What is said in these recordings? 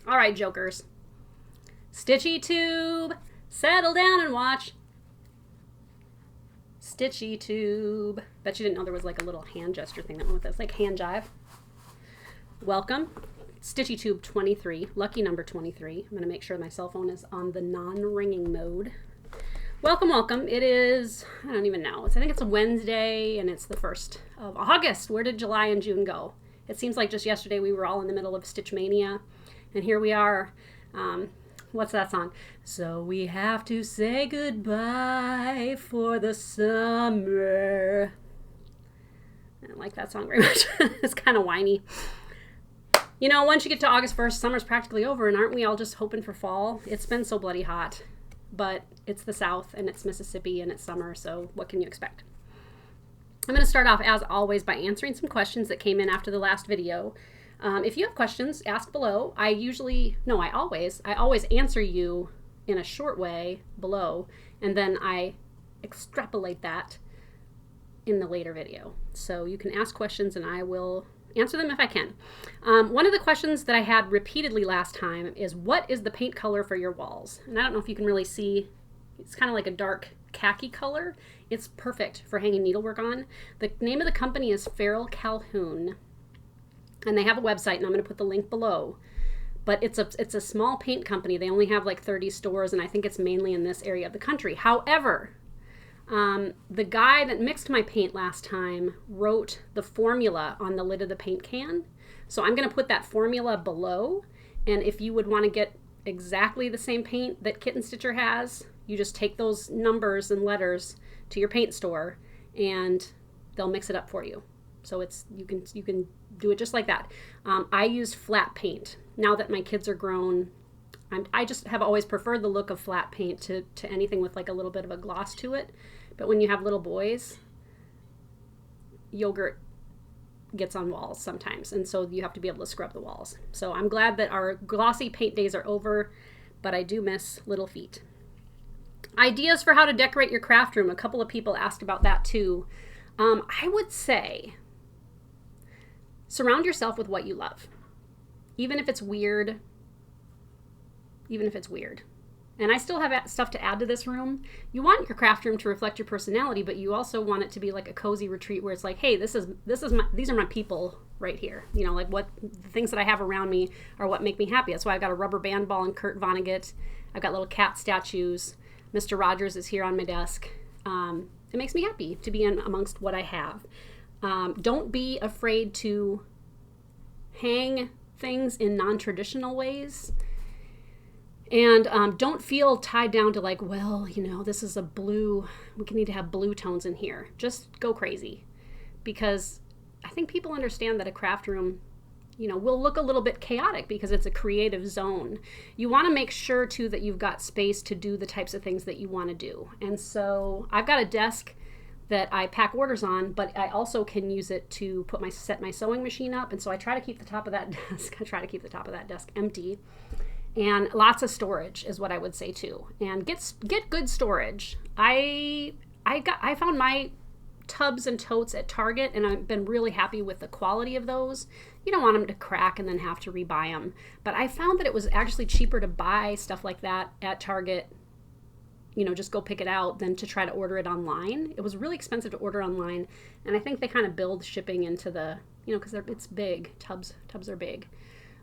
All right, jokers. StitchyTube, settle down and watch. StitchyTube. Bet you didn't know there was like a little hand gesture thing that went with this, like hand jive. Welcome. StitchyTube 23, lucky number 23. I'm going to make sure my cell phone is on the non-ringing mode. Welcome, welcome. It is, I don't even know. I think it's a Wednesday and it's the 1st of August. Where did July and June go? It seems like just yesterday we were all in the middle of Stitch Mania. And here we are. What's that song? So we have to say goodbye for the summer. I don't like that song very much. It's kind of whiny. You know, once you get to August 1st, summer's practically over, and aren't we all just hoping for fall? It's been so bloody hot. But it's the South, and it's Mississippi, and it's summer, so what can you expect? I'm going to start off, as always, by answering some questions that came in after the last video. If you have questions, ask below. I always answer you in a short way below, and then I extrapolate that in the later video. So you can ask questions and I will answer them if I can. One of the questions that I had repeatedly last time is, what is the paint color for your walls? And I don't know if you can really see, it's kind of like a dark khaki color. It's perfect for hanging needlework on. The name of the company is Feral Calhoun. And they have a website, and I'm going to put the link below. But it's a small paint company. They only have like 30 stores, and I think it's mainly in this area of the country. However, the guy that mixed my paint last time wrote the formula on the lid of the paint can. So I'm going to put that formula below. And if you would want to get exactly the same paint that Kitten Stitcher has, you just take those numbers and letters to your paint store, and they'll mix it up for you. So you can do it just like that. I use flat paint. Now that my kids are grown, I just have always preferred the look of flat paint to anything with like a little bit of a gloss to it. But when you have little boys, yogurt gets on walls sometimes, and so you have to be able to scrub the walls. So I'm glad that our glossy paint days are over, but I do miss little feet. Ideas for how to decorate your craft room. A couple of people asked about that too. I would say, surround yourself with what you love, even if it's weird. And I still have stuff to add to this room. You want your craft room to reflect your personality, but you also want it to be like a cozy retreat where it's like, hey, these are my people right here. You know, like what the things that I have around me are what make me happy. That's why I've got a rubber band ball and Kurt Vonnegut. I've got little cat statues. Mr. Rogers is here on my desk. It makes me happy to be in amongst what I have. Don't be afraid to hang things in non-traditional ways. And don't feel tied down to like, well, you know, this is a blue, we need to have blue tones in here. Just go crazy. Because I think people understand that a craft room, you know, will look a little bit chaotic because it's a creative zone. You want to make sure too that you've got space to do the types of things that you want to do. And so I've got a desk that I pack orders on, but I also can use it to set my sewing machine up. And so I try to keep the top of that desk empty. And lots of storage is what I would say too. And get good storage. I found my tubs and totes at Target, and I've been really happy with the quality of those. You don't want them to crack and then have to rebuy them. But I found that it was actually cheaper to buy stuff like that at Target, you know, just go pick it out, than to try to order it online. It was really expensive to order online, and I think they kind of build shipping into the, you know, because it's big. Tubs are big.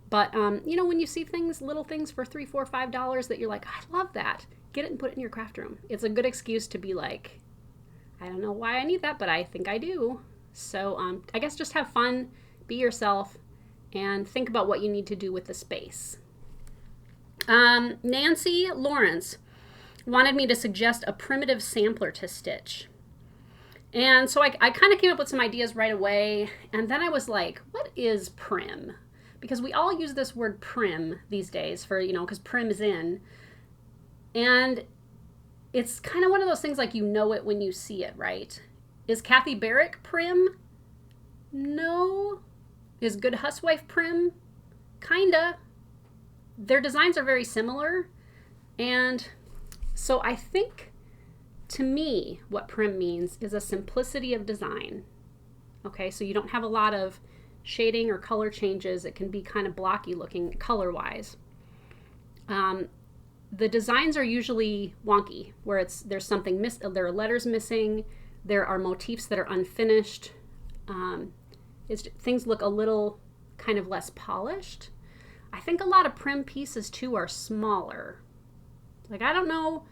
But, you know, when you see things, little things for $3, $4, $5 that you're like, I love that, get it and put it in your craft room. It's a good excuse to be like, I don't know why I need that, but I think I do. So I guess just have fun, be yourself, and think about what you need to do with the space. Nancy Lawrence wanted me to suggest a primitive sampler to stitch. And so I kind of came up with some ideas right away. And then I was like, what is prim? Because we all use this word prim these days for, because prim is in. And it's kind of one of those things like you know it when you see it, right? Is Kathy Barrick prim? No. Is Good Huswife prim? Kinda. Their designs are very similar. And so I think, to me, what prim means is a simplicity of design. Okay, so you don't have a lot of shading or color changes. It can be kind of blocky looking color-wise. The designs are usually wonky, where there's something there are letters missing, there are motifs that are unfinished. Things look a little kind of less polished. I think a lot of prim pieces too are smaller. Like, I don't know.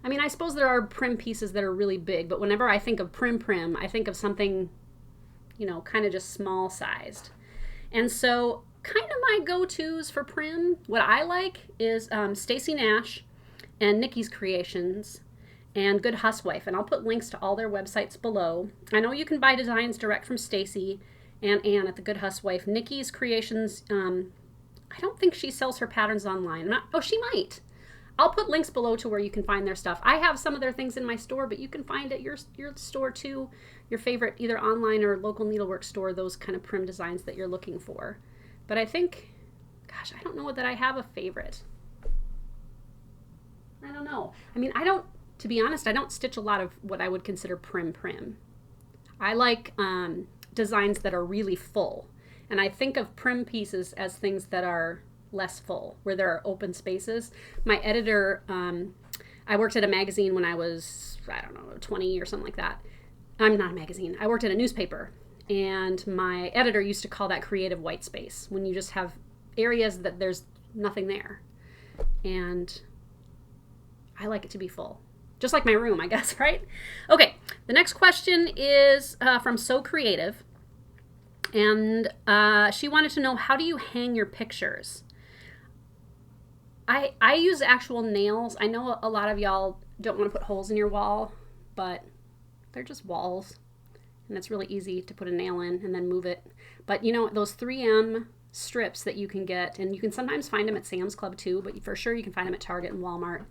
I mean, I suppose there are prim pieces that are really big, but whenever I think of prim, I think of something, kind of just small sized. And so kind of my go-tos for prim, what I like is Stacy Nash and Nikki's Creations and Good Huswife. And I'll put links to all their websites below. I know you can buy designs direct from Stacy and Anne at the Good Huswife. Nikki's Creations, I don't think she sells her patterns online. She might. I'll put links below to where you can find their stuff. I have some of their things in my store, but you can find at your store too, your favorite either online or local needlework store, those kind of prim designs that you're looking for. But I think, gosh, I don't know that I have a favorite. I don't know. I mean, to be honest, I don't stitch a lot of what I would consider prim. I like designs that are really full. And I think of prim pieces as things that are less full, where there are open spaces. My editor, I worked at a magazine when I was, 20 or something like that. I'm not a magazine. I worked at a newspaper. And my editor used to call that creative white space, when you just have areas that there's nothing there. And I like it to be full. Just like my room, I guess, right? Okay, the next question is from So Creative. And she wanted to know, how do you hang your pictures? I use actual nails. I know a lot of y'all don't want to put holes in your wall, but they're just walls. And it's really easy to put a nail in and then move it. But those 3M strips that you can get, and you can sometimes find them at Sam's Club too, but for sure you can find them at Target and Walmart.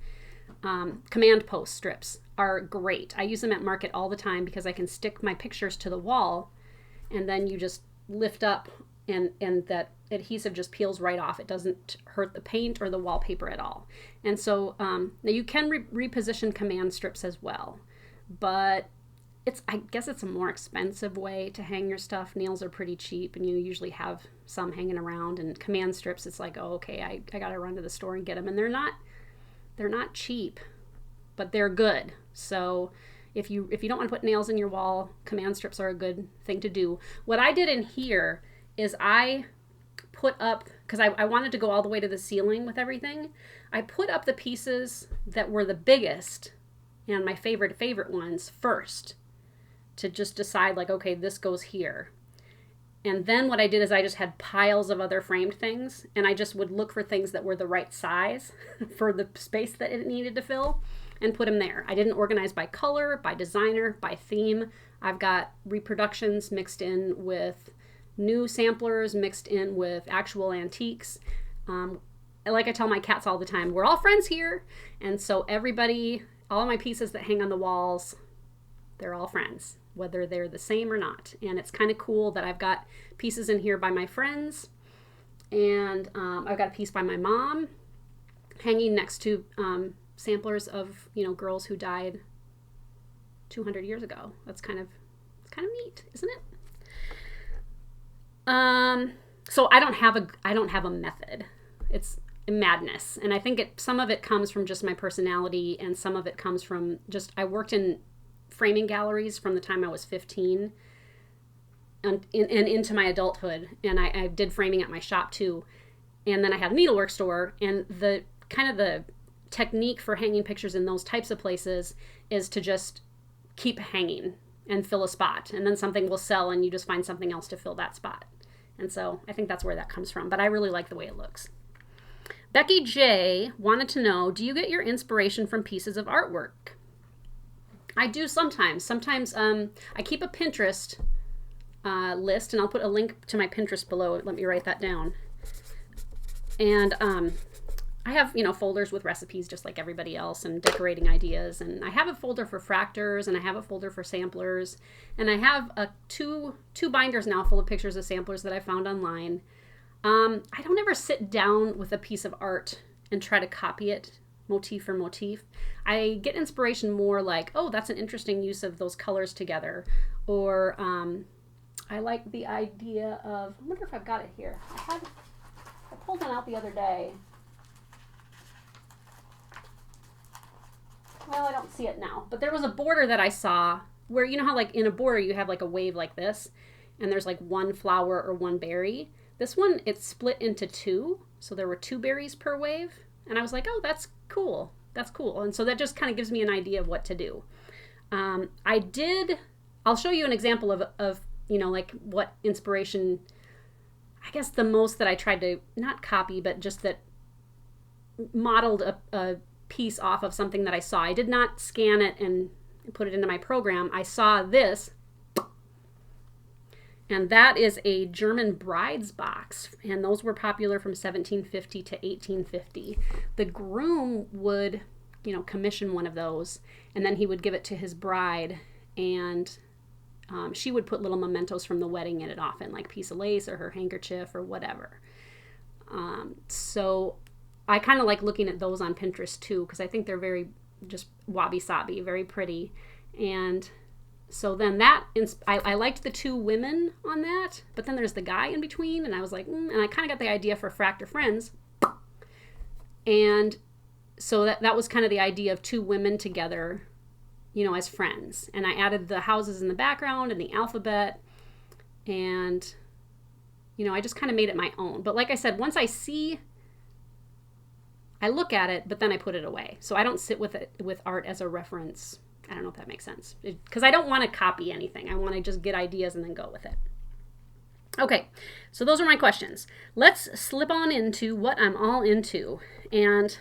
Command Post strips are great. I use them at market all the time because I can stick my pictures to the wall, and then you just lift up and that adhesive just peels right off. It doesn't hurt the paint or the wallpaper at all. And so now you can reposition command strips as well, but I guess it's a more expensive way to hang your stuff. Nails are pretty cheap, and you usually have some hanging around. And command strips, it's like, oh, okay, I gotta run to the store and get them. And they're not cheap, but they're good. So if you don't want to put nails in your wall, command strips are a good thing to do. What I did in here is I put up, because I wanted to go all the way to the ceiling with everything, I put up the pieces that were the biggest and my favorite ones first, to just decide like, okay, this goes here. And then what I did is I just had piles of other framed things, and I just would look for things that were the right size for the space that it needed to fill and put them there. I didn't organize by color, by designer, by theme. I've got reproductions mixed in with new samplers, mixed in with actual antiques. Like I tell my cats all the time, we're all friends here. And so all of my pieces that hang on the walls, they're all friends, whether they're the same or not. And it's kind of cool that I've got pieces in here by my friends, and I've got a piece by my mom hanging next to samplers of girls who died 200 years ago. It's kind of neat, isn't it? So I don't have a method. It's madness, and I think some of it comes from just my personality, and some of it comes from just I worked in framing galleries from the time I was 15 and into my adulthood, and I did framing at my shop too, and then I had a needlework store, and the technique for hanging pictures in those types of places is to just keep hanging and fill a spot, and then something will sell and you just find something else to fill that spot. And so I think that's where that comes from, but I really like the way it looks. Becky J wanted to know, do you get your inspiration from pieces of artwork? I do sometimes. Sometimes I keep a Pinterest list, and I'll put a link to my Pinterest below. Let me write that down. And I have, you know, folders with recipes just like everybody else, and decorating ideas. And I have a folder for fractors, and I have a folder for samplers. And I have two binders now full of pictures of samplers that I found online. I don't ever sit down with a piece of art and try to copy it motif for motif. I get inspiration more like, oh, that's an interesting use of those colors together. Or I like the idea of, I wonder if I've got it here. I pulled one out the other day. Well, I don't see it now, but there was a border that I saw where, you know how like in a border you have like a wave like this, and there's like one flower or one berry. This one, it's split into two, so there were 2 berries per wave, and I was like, oh, that's cool. That's cool. And so that just kind of gives me an idea of what to do. I'll show you an example of, you know, like what inspiration, I guess the most that I tried to not copy, but just that modeled a piece off of something that I saw. I did not scan it and put it into my program. I saw this, and that is a German bride's box, and those were popular from 1750 to 1850. The groom would, you know, commission one of those, and then he would give it to his bride, and she would put little mementos from the wedding in it often, like a piece of lace or her handkerchief or whatever. So I kind of like looking at those on Pinterest too, because I think they're very just wabi-sabi, very pretty. And so then I liked the 2 women on that, but then there's the guy in between, and I was like, and I kind of got the idea for Fractor Friends. And so that was kind of the idea of 2 women together, you know, as friends. And I added the houses in the background and the alphabet, and, you know, I just kind of made it my own. But like I said, once I look at it, but then I put it away. So I don't sit with it with art as a reference. I don't know if that makes sense, because I don't want to copy anything. I want to just get ideas and then go with it. Okay, so those are my questions. Let's slip on into what I'm all into. And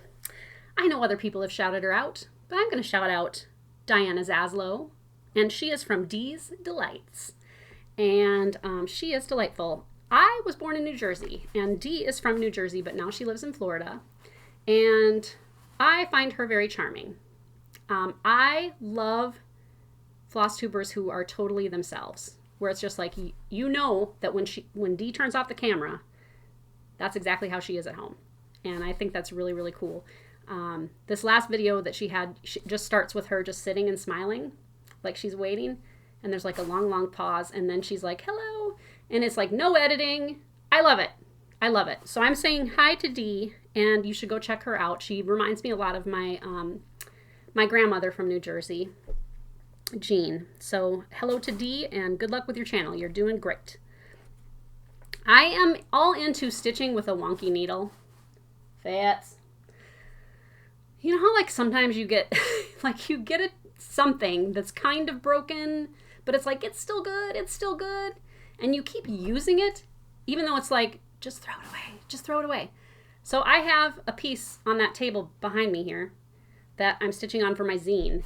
I know other people have shouted her out, but I'm going to shout out Diana Zaslow, and she is from Dee's Delights. And she is delightful. I was born in New Jersey, and Dee is from New Jersey, but now she lives in Florida. And I find her very charming. I love floss tubers who are totally themselves, where it's just like, you know that when Dee turns off the camera, that's exactly how she is at home. And I think that's really, really cool. This last video that she had just starts with her just sitting and smiling, like she's waiting, and there's like a long, long pause, and then she's like, hello, and it's like no editing. I love it. I love it. So I'm saying hi to Dee, and you should go check her out. She reminds me a lot of my my grandmother from New Jersey, Jean. So hello to Dee, and good luck with your channel. You're doing great. I am all into stitching with a wonky needle. Fats. You know how like sometimes you get like you get something that's kind of broken, but it's like it's still good, and you keep using it, even though it's like just throw it away, just throw it away. So I have a piece on that table behind me here that I'm stitching on for my zine,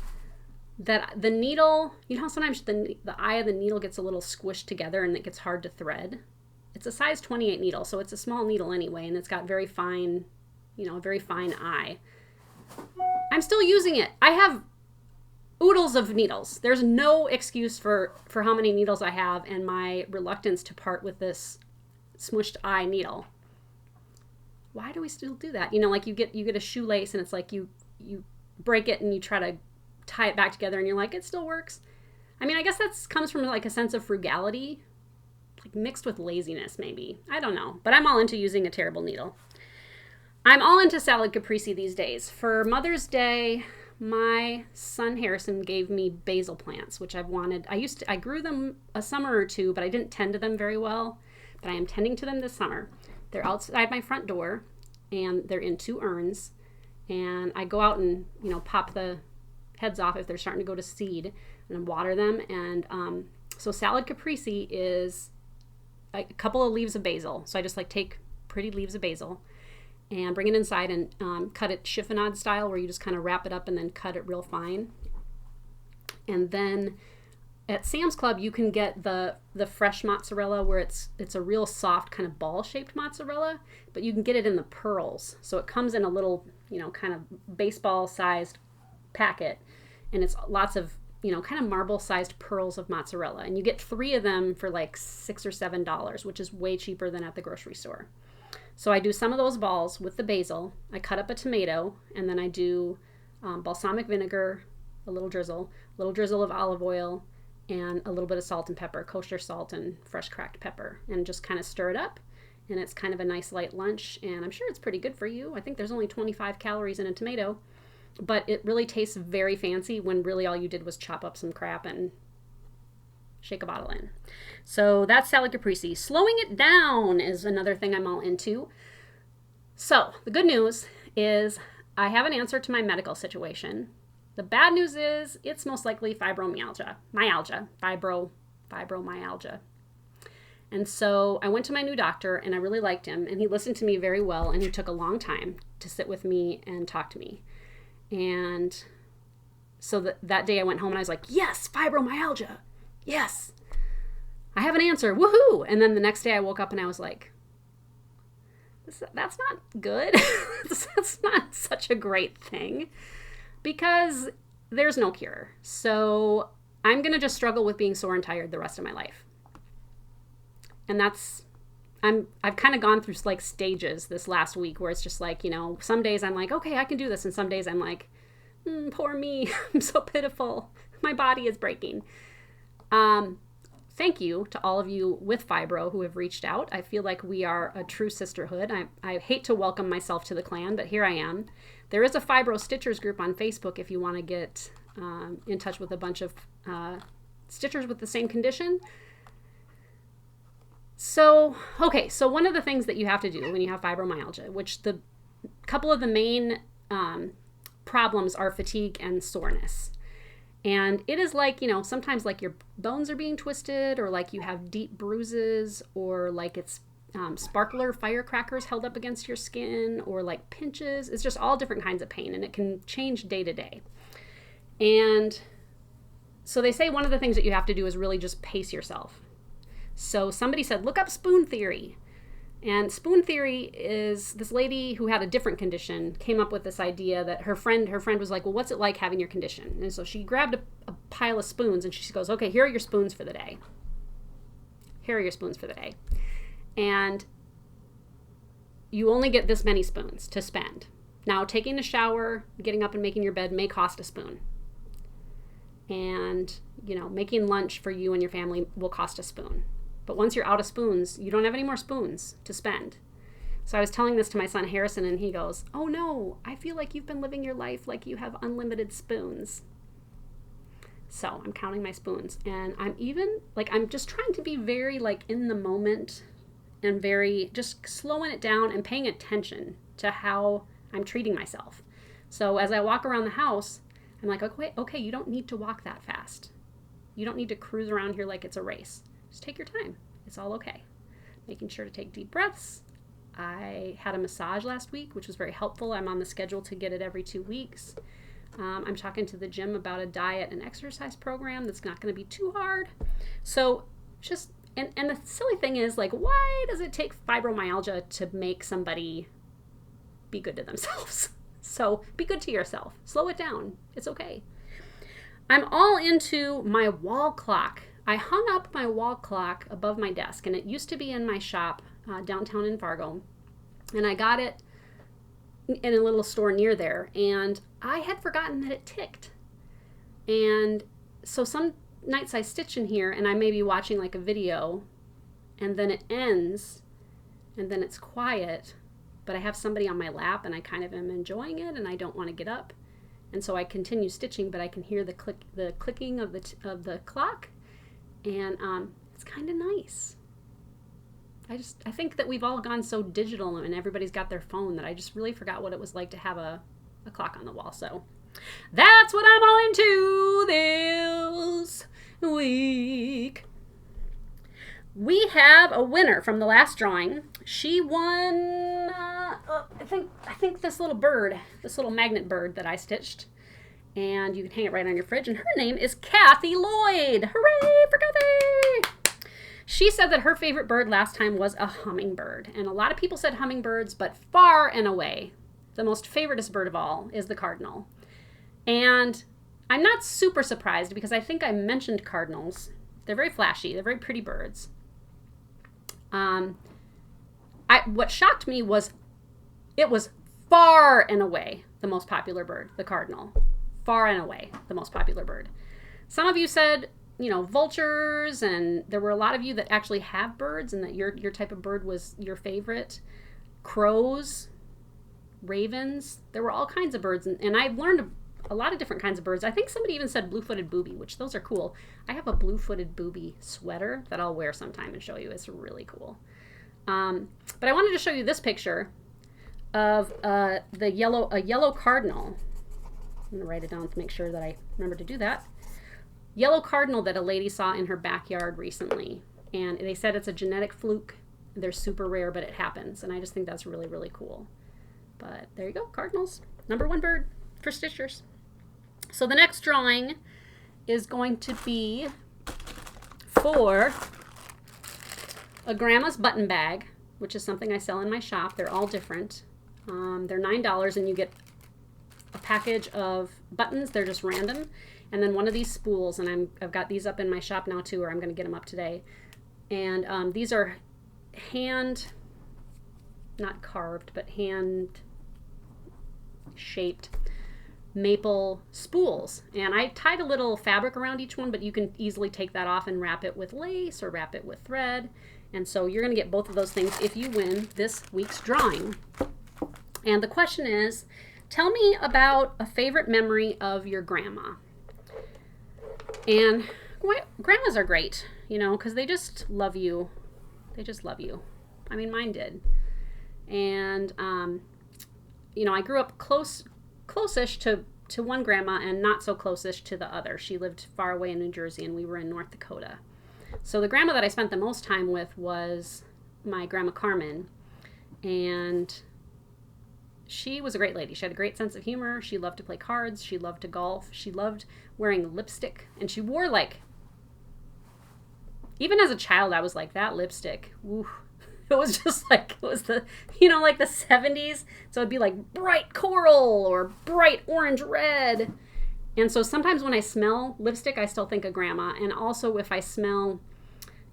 that the needle, you know how sometimes the eye of the needle gets a little squished together and it gets hard to thread? It's a size 28 needle, so it's a small needle anyway, and it's got very fine, you know, a very fine eye. I'm still using it. I have oodles of needles. There's no excuse for how many needles I have and my reluctance to part with this smushed eye needle. Why do we still do that? You know, like you get a shoelace and it's like you break it and you try to tie it back together and you're like, it still works. I mean, I guess that comes from like a sense of frugality, like mixed with laziness maybe. I don't know, but I'm all into using a terrible needle. I'm all into salad caprese these days. For Mother's Day, my son Harrison gave me basil plants, which I've wanted. I grew them a summer or two, but I didn't tend to them very well. But I am tending to them this summer. They're outside my front door, and they're in 2 urns. And I go out and, you know, pop the heads off if they're starting to go to seed, and then water them. And so salad caprese is a couple of leaves of basil. So I just like take pretty leaves of basil and bring it inside and cut it chiffonade style, where you just kind of wrap it up and then cut it real fine. And then at Sam's Club, you can get the fresh mozzarella where it's a real soft kind of ball-shaped mozzarella, but you can get it in the pearls. So it comes in a little, kind of baseball-sized packet, and it's lots of, kind of marble-sized pearls of mozzarella. And you get 3 of them for like $6 or $7, which is way cheaper than at the grocery store. So I do some of those balls with the basil. I cut up a tomato, and then I do balsamic vinegar, a little drizzle of olive oil, and a little bit of salt and pepper, kosher salt and fresh cracked pepper, and just kind of stir it up. And it's kind of a nice light lunch, and I'm sure it's pretty good for you. I think there's only 25 calories in a tomato, but it really tastes very fancy when really all you did was chop up some crap and shake a bottle in. So that's salad caprese. Slowing it down is another thing I'm all into. So the good news is I have an answer to my medical situation. The bad news is it's most likely fibromyalgia. Fibromyalgia. And so I went to my new doctor, and I really liked him, and he listened to me very well, and he took a long time to sit with me and talk to me. And so that day I went home and I was like, yes, fibromyalgia. Yes, I have an answer. Woohoo. And then the next day I woke up and I was like, that's not good. That's not such a great thing, because there's no cure. So I'm going to just struggle with being sore and tired the rest of my life. And I've kind of gone through like stages this last week where it's just like, some days I'm like, okay, I can do this. And some days I'm like, poor me. I'm so pitiful. My body is breaking. Thank you to all of you with fibro who have reached out. I feel like we are a true sisterhood. I hate to welcome myself to the clan, but here I am. There is a fibro stitchers group on Facebook if you want to get in touch with a bunch of stitchers with the same condition. So one of the things that you have to do when you have fibromyalgia, which the couple of the main problems are fatigue and soreness. And it is like, sometimes like your bones are being twisted, or like you have deep bruises, or like it's sparkler firecrackers held up against your skin, or like pinches. It's just all different kinds of pain, and it can change day to day. And so they say one of the things that you have to do is really just pace yourself. So somebody said, look up spoon theory. And spoon theory is this lady who had a different condition came up with this idea that her friend was like, well, what's it like having your condition? And so she grabbed a pile of spoons, and she goes, okay, here are your spoons for the day. And you only get this many spoons to spend. Now, taking a shower, getting up and making your bed may cost a spoon. And, making lunch for you and your family will cost a spoon. But once you're out of spoons, you don't have any more spoons to spend. So I was telling this to my son Harrison, and he goes, oh no, I feel like you've been living your life like you have unlimited spoons. So I'm counting my spoons, and I'm just trying to be very like in the moment, and very just slowing it down and paying attention to how I'm treating myself. So as I walk around the house, I'm like, okay, you don't need to walk that fast. You don't need to cruise around here like it's a race. Just take your time. It's all okay. Making sure to take deep breaths. I had a massage last week, which was very helpful. I'm on the schedule to get it every 2 weeks. I'm talking to the gym about a diet and exercise program that's not going to be too hard. So just, and the silly thing is, like, why does it take fibromyalgia to make somebody be good to themselves? So be good to yourself. Slow it down. It's okay. I'm all into my wall clock. I hung up my wall clock above my desk, and it used to be in my shop downtown in Fargo, and I got it in a little store near there, and I had forgotten that it ticked. And so some nights I stitch in here, and I may be watching like a video, and then it ends, and then it's quiet, but I have somebody on my lap, and I kind of am enjoying it, and I don't want to get up, and so I continue stitching, but I can hear the clicking of the clock. And it's kind of nice. I think that we've all gone so digital, and everybody's got their phone, that I just really forgot what it was like to have a clock on the wall. So that's what I'm all into this week. We have a winner from the last drawing. She won, I think this little magnet bird that I stitched. And you can hang it right on your fridge. And her name is Kathy Lloyd. Hooray for Kathy! She said that her favorite bird last time was a hummingbird. And a lot of people said hummingbirds, but far and away, the most favoritist bird of all is the cardinal. And I'm not super surprised because I think I mentioned cardinals. They're very flashy. They're very pretty birds. What shocked me was it was far and away the most popular bird, the cardinal. Far and away the most popular bird. Some of you said, you know, vultures, and there were a lot of you that actually have birds and that your type of bird was your favorite. Crows, ravens, there were all kinds of birds, and I've learned a lot of different kinds of birds. I think somebody even said blue-footed booby, which those are cool. I have a blue-footed booby sweater that I'll wear sometime and show you. It's really cool. But I wanted to show you this picture of a yellow cardinal. I'm going to write it down to make sure that I remember to do that. Yellow cardinal that a lady saw in her backyard recently. And they said it's a genetic fluke. They're super rare, but it happens. And I just think that's really, really cool. But there you go, cardinals. #1 bird for Stitchers. So the next drawing is going to be for a grandma's button bag, which is something I sell in my shop. They're all different. They're $9 and you get a package of buttons. They're just random. And then one of these spools, and I've got these up in my shop now too, or I'm going to get them up today. And these are not carved, but hand shaped maple spools. And I tied a little fabric around each one, but you can easily take that off and wrap it with lace or wrap it with thread. And so you're going to get both of those things if you win this week's drawing. And the question is, tell me about a favorite memory of your grandma. And grandmas are great, you know, because they just love you. They just love you. I mean, mine did. And, you know, I grew up close-ish to one grandma and not so close-ish to the other. She lived far away in New Jersey and we were in North Dakota. So the grandma that I spent the most time with was my Grandma Carmen. And she was a great lady. She had a great sense of humor. She loved to play cards. She loved to golf. She loved wearing lipstick. And she wore even as a child, I was like, that lipstick, woo. It was just like, it was the, you know, like the 70s. So it'd be like bright coral or bright orange red. And so sometimes when I smell lipstick, I still think of grandma. And also if I smell,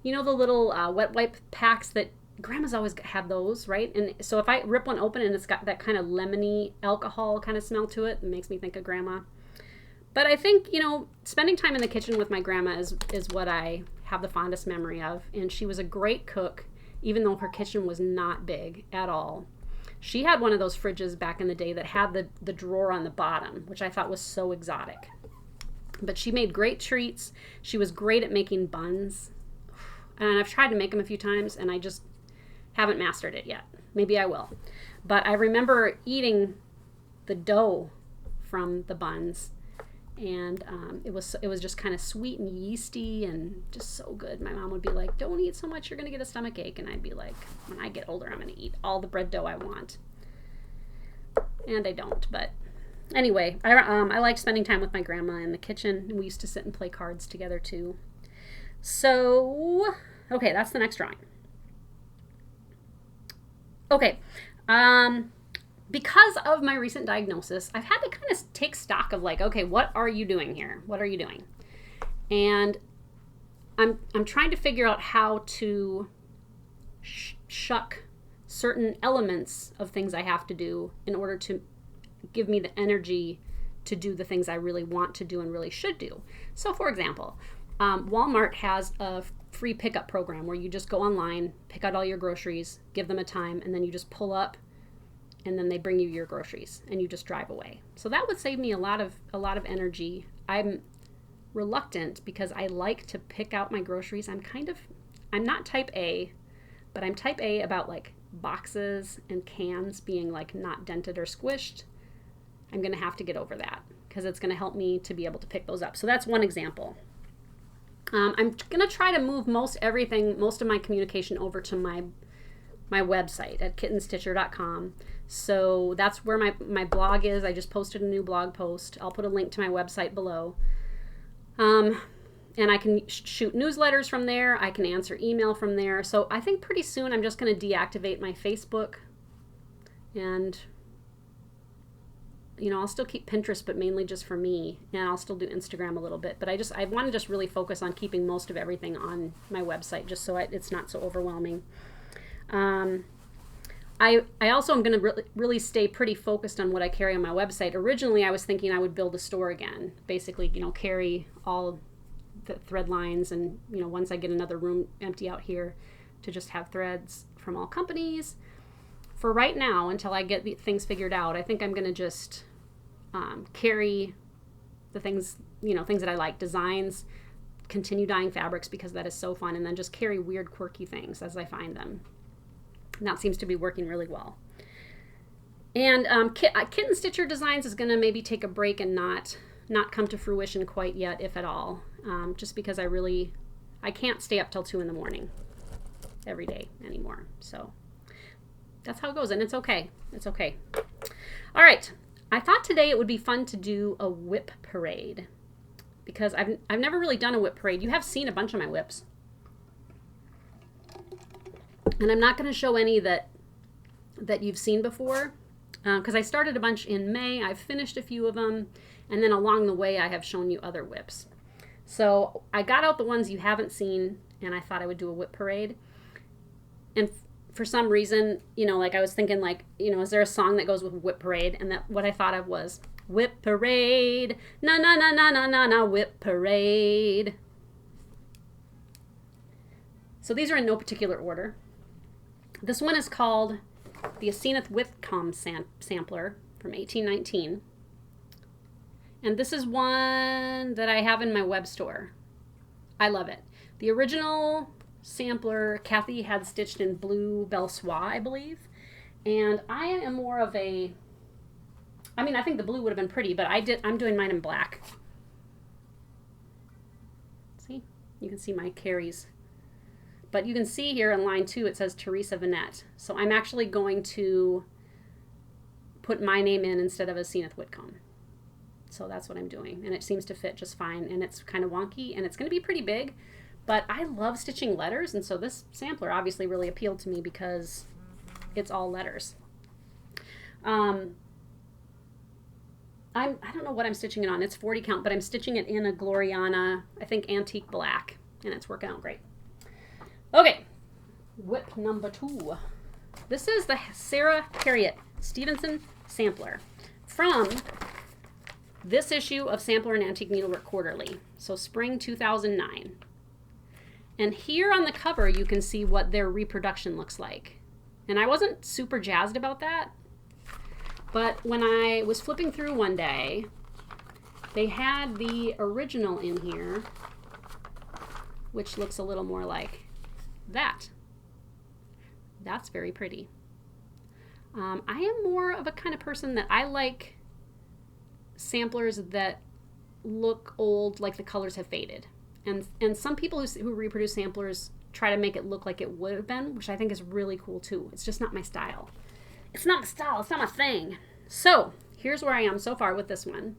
you know, the little wet wipe packs that grandmas always have those, right? And so if I rip one open and it's got that kind of lemony alcohol kind of smell to it, it makes me think of grandma. But I think, you know, spending time in the kitchen with my grandma is what I have the fondest memory of. And she was a great cook, even though her kitchen was not big at all. She had one of those fridges back in the day that had the drawer on the bottom, which I thought was so exotic. But she made great treats. She was great at making buns. And I've tried to make them a few times, and I just haven't mastered it yet. Maybe I will. But I remember eating the dough from the buns, and it was just kind of sweet and yeasty and just so good. My mom would be like, don't eat so much, you're going to get a stomach ache. And I'd be like, when I get older, I'm going to eat all the bread dough I want. And I don't, but anyway, I liked spending time with my grandma in the kitchen. We used to sit and play cards together too. So, okay, that's the next drawing. Okay, because of my recent diagnosis, I've had to kind of take stock of like, okay, what are you doing here? What are you doing? And I'm trying to figure out how to shuck certain elements of things I have to do in order to give me the energy to do the things I really want to do and really should do. So for example, Walmart has a free pickup program where you just go online, pick out all your groceries, give them a time, and then you just pull up and then they bring you your groceries and you just drive away. So that would save me a lot of energy. I'm reluctant because I like to pick out my groceries. I'm not type A, but I'm type A about like boxes and cans being like not dented or squished. I'm going to have to get over that because it's going to help me to be able to pick those up. So that's one example. I'm going to try to move most of my communication over to my my website at kittenstitcher.com. So that's where my blog is. I just posted a new blog post. I'll put a link to my website below. And I can shoot newsletters from there. I can answer email from there. So I think pretty soon I'm just going to deactivate my Facebook. And, you know, I'll still keep Pinterest, but mainly just for me. And I'll still do Instagram a little bit. But I want to just really focus on keeping most of everything on my website, just so it's not so overwhelming. I also am going to really stay pretty focused on what I carry on my website. Originally, I was thinking I would build a store again. Basically, you know, carry all the thread lines, and, you know, once I get another room empty out here, to just have threads from all companies. For right now, until I get things figured out, I think I'm going to just carry the things, you know, things that I like, designs, continue dyeing fabrics because that is so fun, and then just carry weird, quirky things as I find them. And that seems to be working really well. And Kitten Stitcher Designs is going to maybe take a break and not come to fruition quite yet, if at all, just because I can't stay up till 2 in the morning every day anymore. So that's how it goes, and it's okay. It's okay. All right. I thought today it would be fun to do a whip parade, because I've never really done a whip parade. You have seen a bunch of my whips, and I'm not going to show any that you've seen before, because I started a bunch in May. I've finished a few of them, and then along the way I have shown you other whips. So I got out the ones you haven't seen, and I thought I would do a whip parade. And for some reason, you know, like I was thinking, like, you know, is there a song that goes with whip parade? And that what I thought of was whip parade, na na na na na na na, whip parade. So these are in no particular order. This one is called the Asenath Whitcomb Sampler from 1819. And this is one that I have in my web store. I love it. The original sampler Kathy had stitched in blue Belle Soie, I believe. And I am more of a, I mean, I think the blue would have been pretty, but I'm doing mine in black. See? You can see my carries. But you can see here in line 2 it says Teresa Vanette. So I'm actually going to put my name in instead of Asenath Whitcomb. So that's what I'm doing, and it seems to fit just fine, and it's kind of wonky, and it's going to be pretty big, but I love stitching letters, and so this sampler obviously really appealed to me because it's all letters. I don't know what I'm stitching it on. It's 40 count, but I'm stitching it in a Gloriana, I think, antique black, and it's working out great. Okay, whip number 2. This is the Sarah Harriet Stevenson sampler from this issue of Sampler and Antique Needlework Quarterly, so spring 2009. And here on the cover you can see what their reproduction looks like. And I wasn't super jazzed about that, but when I was flipping through one day, they had the original in here, which looks a little more like that. That's very pretty. I am more of a kind of person that I like samplers that look old, like the colors have faded. And some people who reproduce samplers try to make it look like it would have been, which I think is really cool too. It's just not my style. It's not my style. It's not my thing. So here's where I am so far with this one.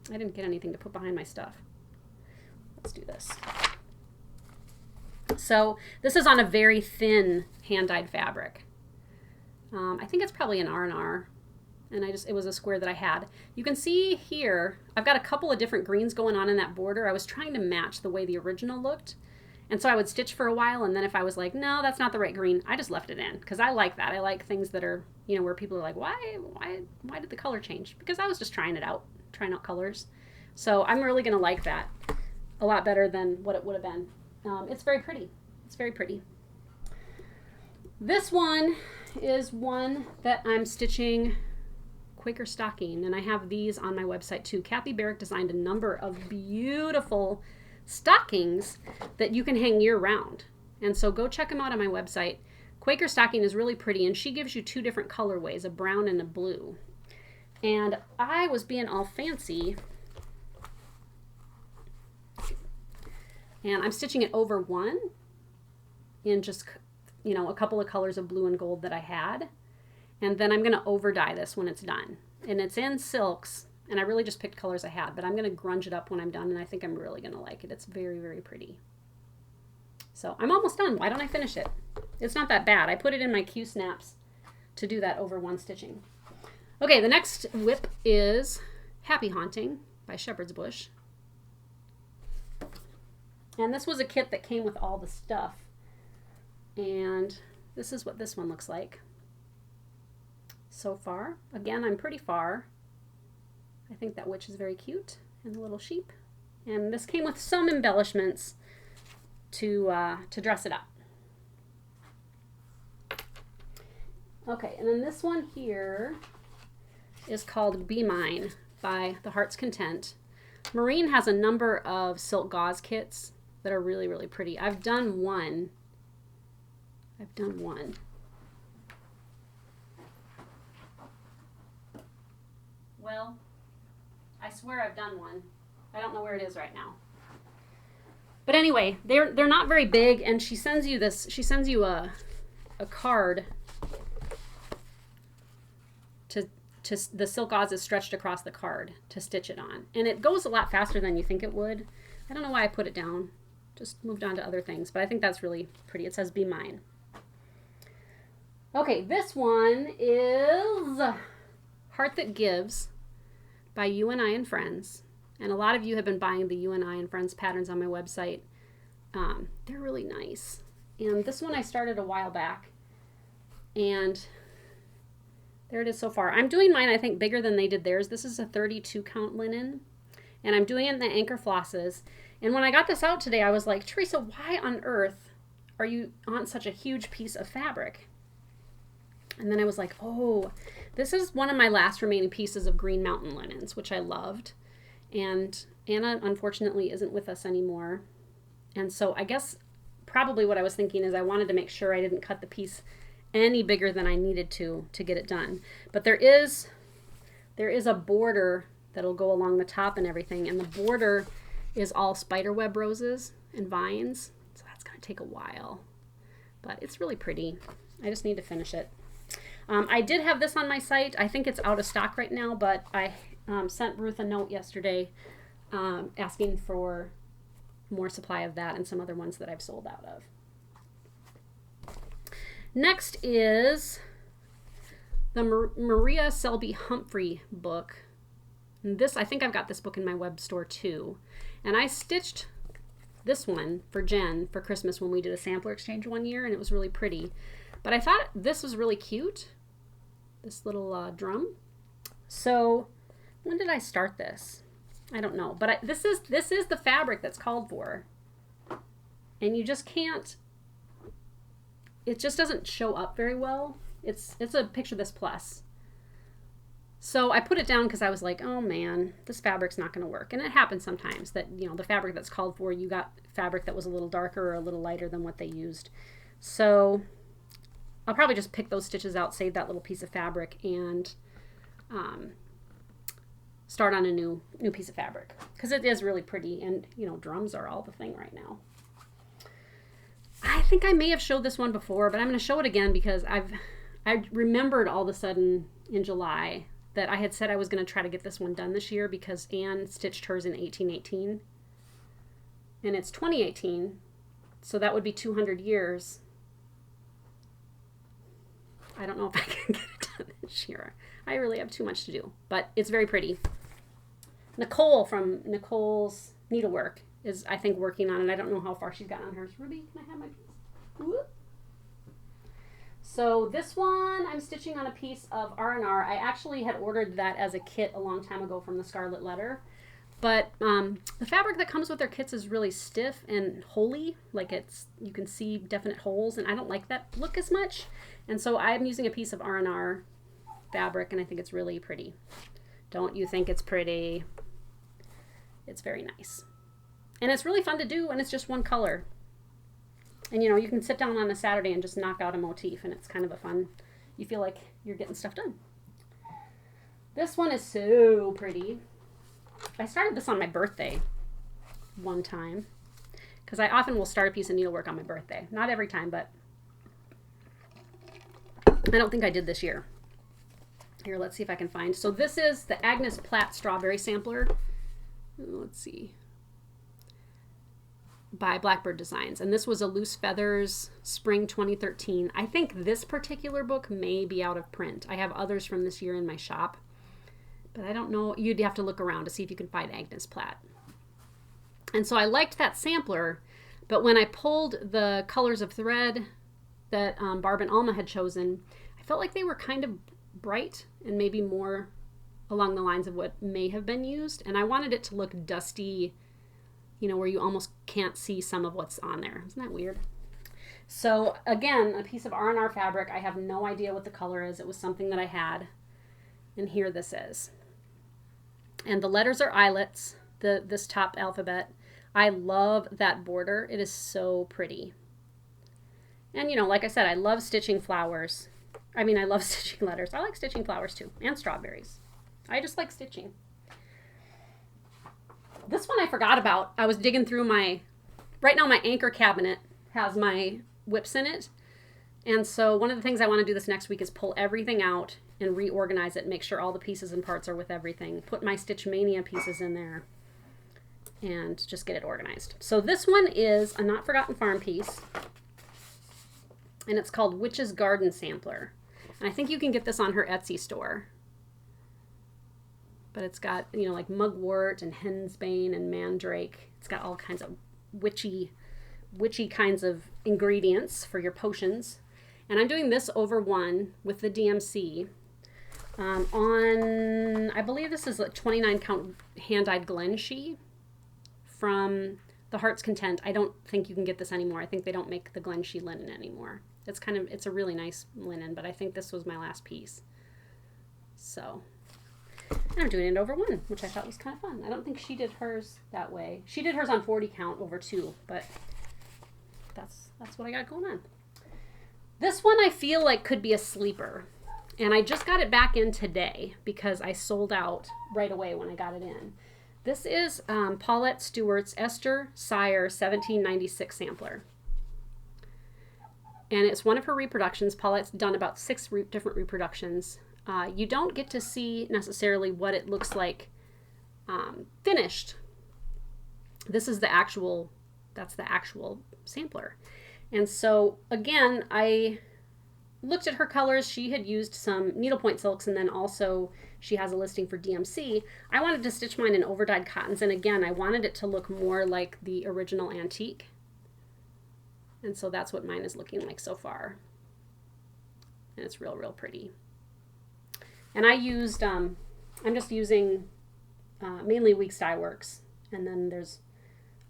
I didn't get anything to put behind my stuff. Let's do this. So this is on a very thin hand-dyed fabric. I think it's probably an R&R. And it was a square that I had. You can see here, I've got a couple of different greens going on in that border. I was trying to match the way the original looked. And so I would stitch for a while, and then if I was like, no, that's not the right green, I just left it in. Because I like that. I like things that are, you know, where people are like, why did the color change? Because I was just trying out colors. So I'm really going to like that a lot better than what it would have been. It's very pretty. It's very pretty. This one is one that I'm stitching Quaker stocking, and I have these on my website too. Kathy Barrick designed a number of beautiful stockings that you can hang year-round, and so go check them out on my website. Quaker stocking is really pretty, and she gives you 2 different colorways, a brown and a blue. And I was being all fancy, and I'm stitching it over 1, in just, you know, a couple of colors of blue and gold that I had. And then I'm going to over dye this when it's done. And it's in silks, and I really just picked colors I had, but I'm going to grunge it up when I'm done, and I think I'm really going to like it. It's very, very pretty. So I'm almost done. Why don't I finish it? It's not that bad. I put it in my Q snaps to do that over one stitching. Okay, the next whip is Happy Haunting by Shepherd's Bush. And this was a kit that came with all the stuff. And this is what this one looks like so far. Again, I'm pretty far. I think that witch is very cute, and the little sheep. And this came with some embellishments to dress it up. Okay, and then this one here is called Be Mine by The Heart's Content. Maureen has a number of silk gauze kits that are really, really pretty. I've done one. Well, I swear I've done one. I don't know where it is right now. But anyway, they're not very big, and she sends you this. She sends you a card to the silk gauze is stretched across the card to stitch it on, and it goes a lot faster than you think it would. I don't know why I put it down. Just moved on to other things, but I think that's really pretty. It says Be Mine. Okay, this one is Heart That Gives by You and I and Friends. And a lot of you have been buying the You and I and Friends patterns on my website. They're really nice. And this one I started a while back. And there it is so far. I'm doing mine, I think, bigger than they did theirs. This is a 32 count linen. And I'm doing it in the anchor flosses. And when I got this out today, I was like, Teresa, why on earth are you on such a huge piece of fabric? And then I was like, oh, this is one of my last remaining pieces of Green Mountain linens, which I loved. And Anna, unfortunately, isn't with us anymore. And so I guess probably what I was thinking is I wanted to make sure I didn't cut the piece any bigger than I needed to get it done. But there is a border that'll go along the top and everything. And the border is all spiderweb roses and vines. So that's going to take a while. But it's really pretty. I just need to finish it. I did have this on my site. I think it's out of stock right now, but I sent Ruth a note yesterday asking for more supply of that and some other ones that I've sold out of. Next is the Maria Selby Humphrey book. And this, I think I've got this book in my web store too. And I stitched this one for Jen for Christmas when we did a sampler exchange one year, and it was really pretty. But I thought this was really cute, this little drum. So when did I start this? I don't know, but this is the fabric that's called for, and you just can't. It just doesn't show up very well. It's a Picture This Plus. So I put it down because I was like, oh man, this fabric's not going to work. And it happens sometimes that, you know, the fabric that's called for, you got fabric that was a little darker or a little lighter than what they used. So I'll probably just pick those stitches out, save that little piece of fabric, and start on a new piece of fabric, because it is really pretty. And you know, drums are all the thing right now. I think I may have showed this one before, but I'm going to show it again because I remembered all of a sudden in July that I had said I was going to try to get this one done this year because Anne stitched hers in 1818, and it's 2018, so that would be 200 years. I don't know if I can get it done this year. I really have too much to do, but it's very pretty. Nicole from Nicole's Needlework is, I think, working on it. I don't know how far she's gotten on hers. Ruby, can I have my piece? Whoop. So this one, I'm stitching on a piece of R&R. I actually had ordered that as a kit a long time ago from the Scarlet Letter. But the fabric that comes with their kits is really stiff and holey. Like you can see definite holes, and I don't like that look as much. And so I'm using a piece of R&R fabric, and I think it's really pretty. Don't you think it's pretty? It's very nice. And it's really fun to do, and it's just one color. And you know, you can sit down on a Saturday and just knock out a motif, and it's kind of a fun, you feel like you're getting stuff done. This one is so pretty. I started this on my birthday one time because I often will start a piece of needlework on my birthday. Not every time, but I don't think I did this year. Here, let's see if I can find. So this is the Agnes Platt Strawberry Sampler. Let's see. By Blackbird Designs. And this was a Loose Feathers Spring 2013. I think this particular book may be out of print. I have others from this year in my shop, but I don't know. You'd have to look around to see if you can find Agnes Platt. And so I liked that sampler, but when I pulled the colors of thread that Barb and Alma had chosen, I felt like they were kind of bright and maybe more along the lines of what may have been used. And I wanted it to look dusty, you know, where you almost can't see some of what's on there. Isn't that weird? So again, a piece of R&R fabric. I have no idea what the color is. It was something that I had. And here this is. And the letters are eyelets, this top alphabet. I love that border. It is so pretty. And, you know, like I said, I love stitching flowers. I mean, I love stitching letters. I like stitching flowers too, and strawberries. I just like stitching. This one I forgot about. I was digging through right now my anchor cabinet has my whips in it. And so one of the things I want to do this next week is pull everything out and reorganize it, make sure all the pieces and parts are with everything. Put my Stitch Mania pieces in there and just get it organized. So this one is a Not Forgotten Farm piece. And it's called Witch's Garden Sampler. And I think you can get this on her Etsy store. But it's got, you know, like mugwort and hensbane and mandrake. It's got all kinds of witchy kinds of ingredients for your potions. And I'm doing this over one with the DMC on, I believe this is a 29 count hand-dyed Glenshee from the Heart's Content. I don't think you can get this anymore. I think they don't make the Glenshee linen anymore. It's a really nice linen, but I think this was my last piece. So, and I'm doing it over one, which I thought was kind of fun. I don't think she did hers that way. She did hers on 40 count over two, but that's what I got going on. This one I feel like could be a sleeper. And I just got it back in today because I sold out right away when I got it in. This is Paulette Stewart's Esther Sire 1796 sampler. And it's one of her reproductions. Paulette's done about 6 different reproductions. You don't get to see necessarily what it looks like finished. This is that's the actual sampler. And so again, I looked at her colors. She had used some needlepoint silks, and then also she has a listing for DMC. I wanted to stitch mine in overdyed cottons, and again, I wanted it to look more like the original antique. And so that's what mine is looking like so far. And it's real, real pretty. And I used, I'm just using mainly Weeks Dye Works, and then there's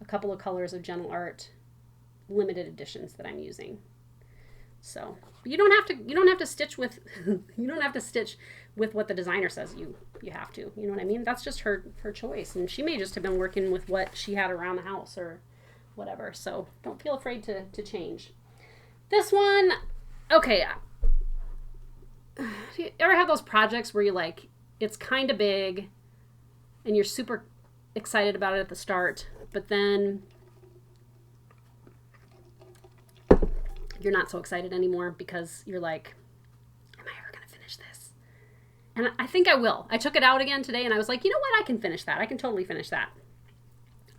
a couple of colors of Gentle Art limited editions that I'm using. So you don't have to stitch with you don't have to stitch with what the designer says you have to. You know what I mean? That's just her choice, and she may just have been working with what she had around the house or whatever. So don't feel afraid to change. This one, okay. Do you ever have those projects where you like, it's kind of big and you're super excited about it at the start, but then you're not so excited anymore because you're like, am I ever going to finish this? And I think I will. I took it out again today and I was like, you know what? I can finish that. I can totally finish that.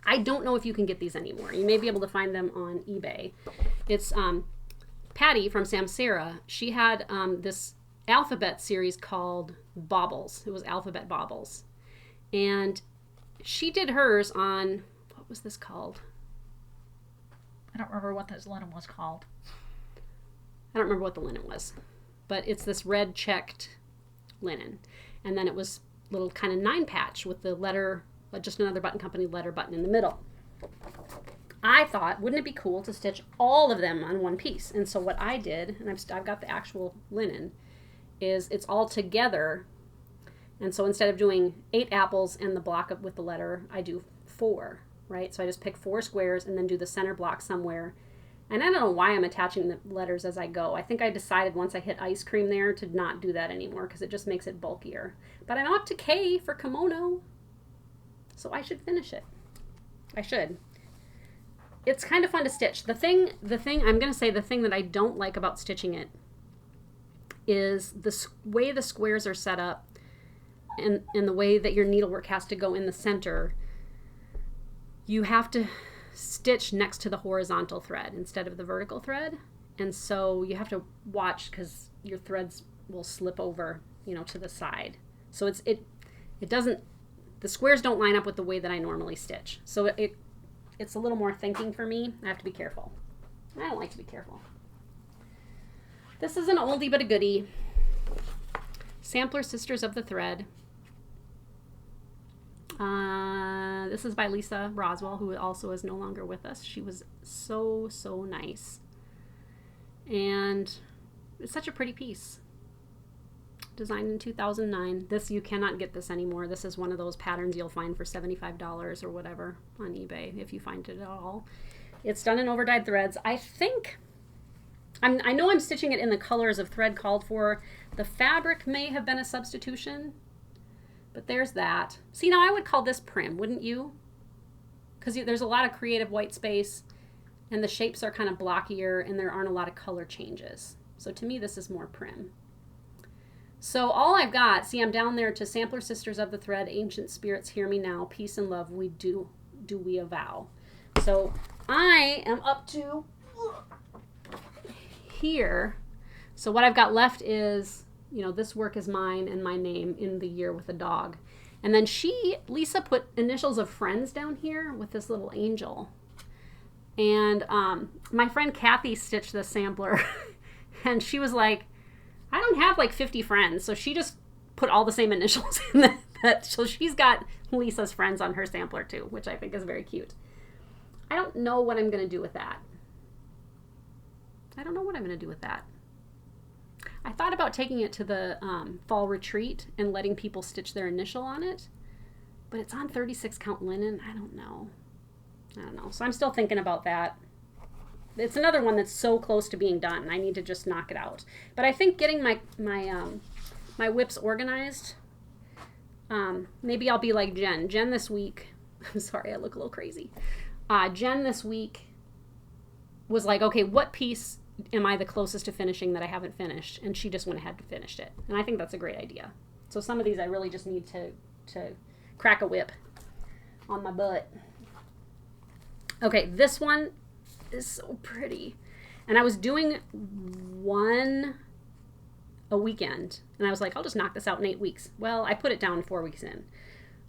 I don't know if you can get these anymore. You may be able to find them on eBay. It's Patty from Samsara. She had this alphabet series called Baubles. It was Alphabet Baubles. And she did hers on, what was this called? I don't remember what this linen was called. I don't remember what the linen was. But it's this red checked linen. And then it was little kind of 9 patch with the letter, just another button company letter button in the middle. I thought, wouldn't it be cool to stitch all of them on one piece? And so what I did, and I've got the actual linen, is it's all together. And so instead of doing 8 apples and the block with the letter, I do 4, right? So I just pick 4 squares and then do the center block somewhere. And I don't know why I'm attaching the letters as I go. I think I decided once I hit ice cream there to not do that anymore because it just makes it bulkier. But I'm up to K for kimono, so I should finish it. I should. it's kind of fun to stitch. The thing I'm going to say, the thing that I don't like about stitching it is the way the squares are set up and the way that your needlework has to go in the center. You have to stitch next to the horizontal thread instead of the vertical thread. And so you have to watch because your threads will slip over, you know, to the side. So it doesn't, the squares don't line up with the way that I normally stitch. So it's a little more thinking for me. I have to be careful. I don't like to be careful. This is an oldie but a goodie. Sampler Sisters of the Thread. This is by Lisa Roswell, who also is no longer with us. She was so, so nice. And it's such a pretty piece. Designed in 2009. This, you cannot get this anymore. This is one of those patterns you'll find for $75 or whatever on eBay, if you find it at all. It's done in overdyed threads. I think, I know I'm stitching it in the colors of thread called for. The fabric may have been a substitution, but there's that. See, now I would call this prim, wouldn't you? Because there's a lot of creative white space, and the shapes are kind of blockier, and there aren't a lot of color changes. So to me, this is more prim. So all I've got, see, I'm down there to Sampler Sisters of the Thread, Ancient Spirits, Hear Me Now, Peace and Love, We Do We Avow. So I am up to here. So what I've got left is, you know, this work is mine and my name in the year with a dog. And then Lisa put initials of friends down here with this little angel. And my friend Kathy stitched this sampler and she was like, I don't have like 50 friends. So she just put all the same initials in that. So she's got Lisa's friends on her sampler too, which I think is very cute. I don't know what I'm going to do with that. I don't know what I'm going to do with that. I thought about taking it to the fall retreat and letting people stitch their initial on it, but it's on 36 count linen. I don't know. So I'm still thinking about that. It's another one that's so close to being done. I need to just knock it out. But I think getting my whips organized, maybe I'll be like Jen. Jen this week, I'm sorry, I look a little crazy. Jen this week was like, okay, what piece am I the closest to finishing that I haven't finished? And she just went ahead and finished it. And I think that's a great idea. So some of these I really just need to crack a whip on my butt. Okay, this one is so pretty. And I was doing one a weekend. And I was like, I'll just knock this out in 8 weeks. Well, I put it down 4 weeks in.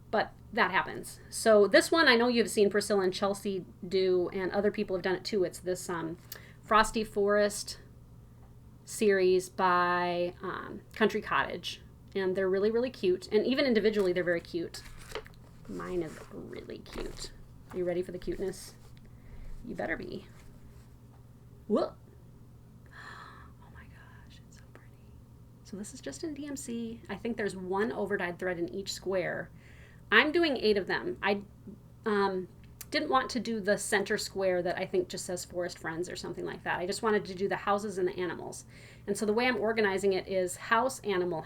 But that happens. So this one I know you've seen Priscilla and Chelsea do, and other people have done it too. It's this Frosty Forest series by Country Cottage. And they're really, really cute. And even individually, they're very cute. Mine is really cute. Are you ready for the cuteness? You better be. Whoa. Oh my gosh, it's so pretty. So this is just in DMC. I think there's one overdyed thread in each square. I'm doing 8 of them. I didn't want to do the center square that I think just says Forest Friends or something like that. I just wanted to do the houses and the animals. And so the way I'm organizing it is house, animal,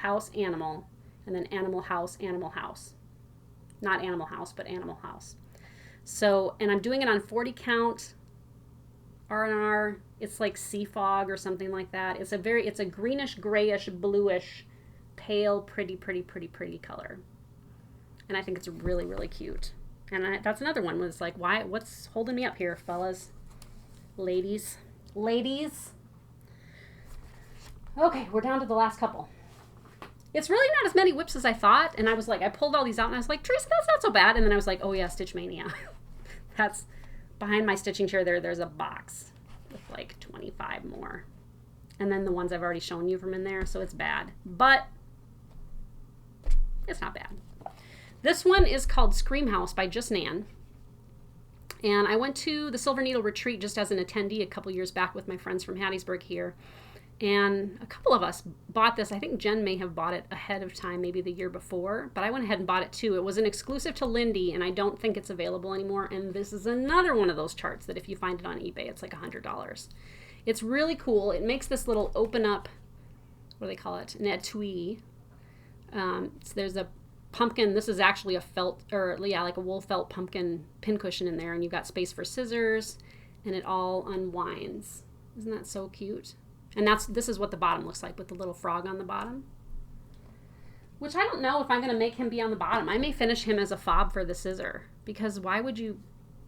and then animal, house, animal, house. Not animal house, but animal house. So, and I'm doing it on 40 count R&R. It's like sea fog or something like that. It's a greenish, grayish, bluish, pale, pretty color. And I think it's really, really cute. And that's another one where it's like, what's holding me up here, fellas? Ladies. Okay, we're down to the last couple. It's really not as many whips as I thought. And I was like, I pulled all these out and I was like, Teresa, that's not so bad. And then I was like, oh yeah, Stitch Mania. That's behind my stitching chair there's a box with like 25 more. And then the ones I've already shown you from in there. So it's bad, but it's not bad. This one is called Scream House by Just Nan. And I went to the Silver Needle Retreat just as an attendee a couple years back with my friends from Hattiesburg here. And a couple of us bought this. I think Jen may have bought it ahead of time, maybe the year before. But I went ahead and bought it too. It was an exclusive to Lindy, and I don't think it's available anymore. And this is another one of those charts that if you find it on eBay, it's like $100. It's really cool. It makes this little open up, what do they call it? An etui. So there's a pumpkin. This is actually a felt, or yeah, like a wool felt pumpkin pincushion in there, and you've got space for scissors. and it all unwinds. Isn't that so cute? And this is what the bottom looks like with the little frog on the bottom. Which I don't know if I'm going to make him be on the bottom. I may finish him as a fob for the scissor, because why would you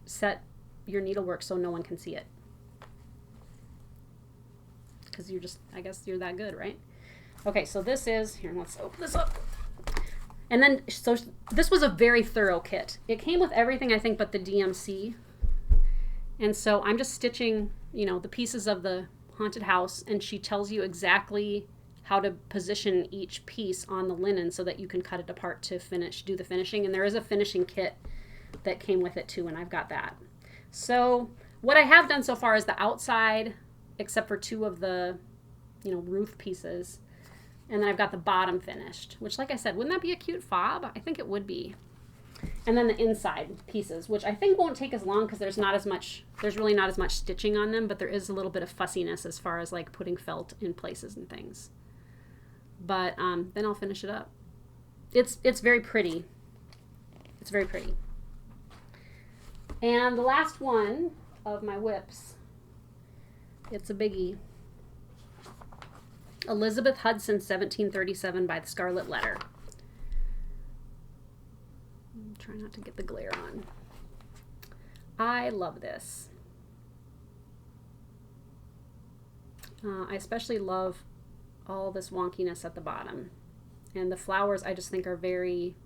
set your needlework so no one can see it? Because you're just, I guess you're that good, right? Okay, so this is, here, let's open this up. And then, so this was a very thorough kit. It came with everything, I think, but the DMC. And so I'm just stitching, you know, the pieces of the haunted house, and she tells you exactly how to position each piece on the linen so that you can cut it apart to do the finishing. And there is a finishing kit that came with it too, and I've got that. So what I have done so far is the outside, except for 2 of the, you know, roof pieces. And then I've got the bottom finished, which, like I said, wouldn't that be a cute fob? I think it would be. And then the inside pieces, which I think won't take as long because there's really not as much stitching on them, but there is a little bit of fussiness as far as like putting felt in places and things. But then I'll finish it up. It's very pretty. It's very pretty. And the last one of my whips, it's a biggie. Elizabeth Hudson, 1737 by the Scarlet Letter. Try not to get the glare on. I love this. I especially love all this wonkiness at the bottom. And the flowers I just think are very